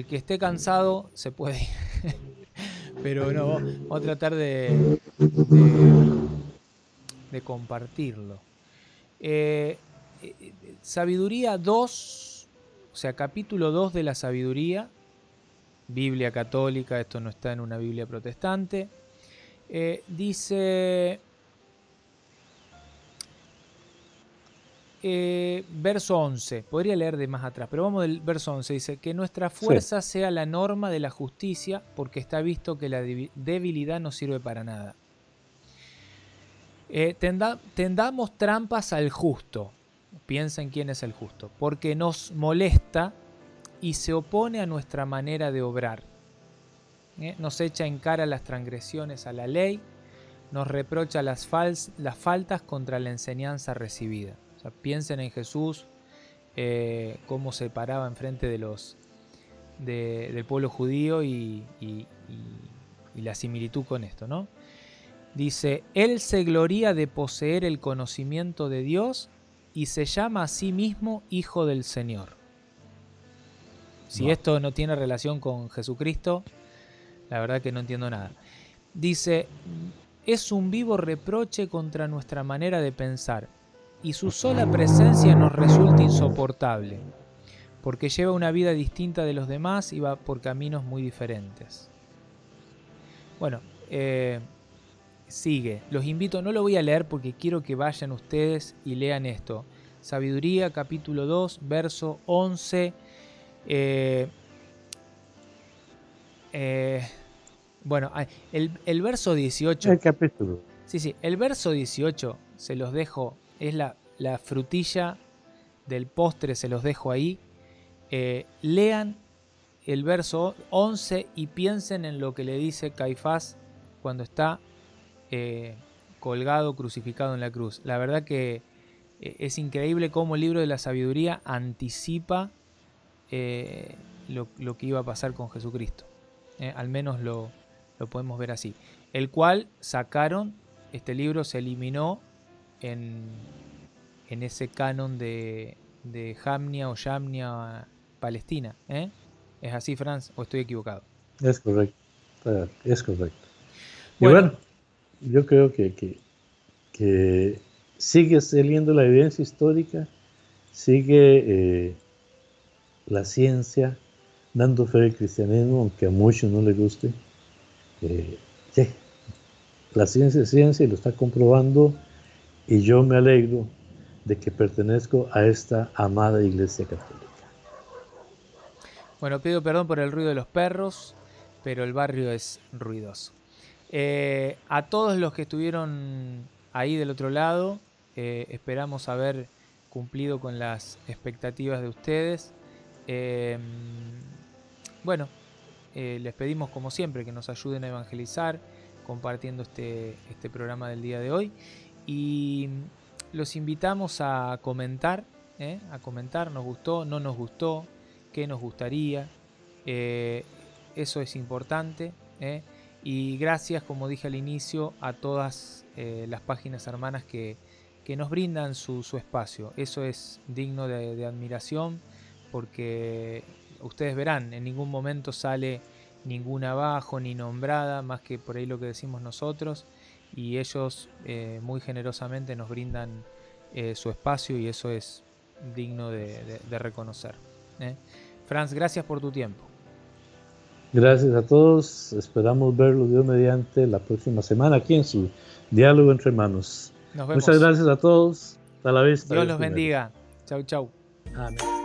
que esté cansado se puede ir. Pero no, vamos a tratar de compartirlo. Sabiduría 2, o sea, capítulo 2 de la sabiduría, Biblia católica, esto no está en una Biblia protestante, dice, verso 11, podría leer de más atrás, pero vamos del verso 11, dice, que nuestra fuerza sea la norma de la justicia, porque está visto que la debilidad no sirve para nada. Tendamos trampas al justo, piensa en quién es el justo, porque nos molesta y se opone a nuestra manera de obrar. Nos echa en cara las transgresiones a la ley, nos reprocha las faltas contra la enseñanza recibida. O sea, piensen en Jesús, cómo se paraba enfrente de del pueblo judío y la similitud con esto, ¿no? Dice, Él se gloría de poseer el conocimiento de Dios y se llama a sí mismo Hijo del Señor. Si esto no tiene relación con Jesucristo, la verdad que no entiendo nada. Dice, es un vivo reproche contra nuestra manera de pensar y su sola presencia nos resulta insoportable, porque lleva una vida distinta de los demás y va por caminos muy diferentes. Bueno, sigue. Los invito, no lo voy a leer porque quiero que vayan ustedes y lean esto. Sabiduría, capítulo 2, verso 11. Bueno, el verso 18. El capítulo. Sí, el verso 18 se los dejo, es la frutilla del postre, se los dejo ahí. Lean el verso 11 y piensen en lo que le dice Caifás cuando está colgado, crucificado en la cruz. La verdad que es increíble cómo el libro de la sabiduría anticipa lo que iba a pasar con Jesucristo. Al menos lo podemos ver así. El cual sacaron, este libro se eliminó en ese canon de Jamnia o Yamnia Palestina. ¿Es así, Franz? ¿O estoy equivocado? Es correcto. Es correcto. Y bueno, yo creo que sigue saliendo la evidencia histórica, sigue la ciencia dando fe al cristianismo, aunque a muchos no les guste. La ciencia es ciencia y lo está comprobando, y yo me alegro de que pertenezco a esta amada Iglesia Católica. Bueno, pido perdón por el ruido de los perros, pero el barrio es ruidoso. A todos los que estuvieron ahí del otro lado, esperamos haber cumplido con las expectativas de ustedes. Bueno, les pedimos como siempre que nos ayuden a evangelizar compartiendo este programa del día de hoy, y los invitamos a comentar, nos gustó, no nos gustó, qué nos gustaría, eso es importante, y gracias, como dije al inicio, a todas las páginas hermanas que nos brindan su espacio. Eso es digno de admiración, porque ustedes verán, en ningún momento sale ninguna abajo ni nombrada, más que por ahí lo que decimos nosotros, y ellos muy generosamente nos brindan su espacio, y eso es digno de reconocer. Franz, gracias por tu tiempo. Gracias a todos, esperamos verlos Dios mediante la próxima semana aquí en su Diálogo entre Hermanos. Nos vemos. Muchas gracias a todos, hasta la vista. Dios los bendiga. Chau, chau. Amén.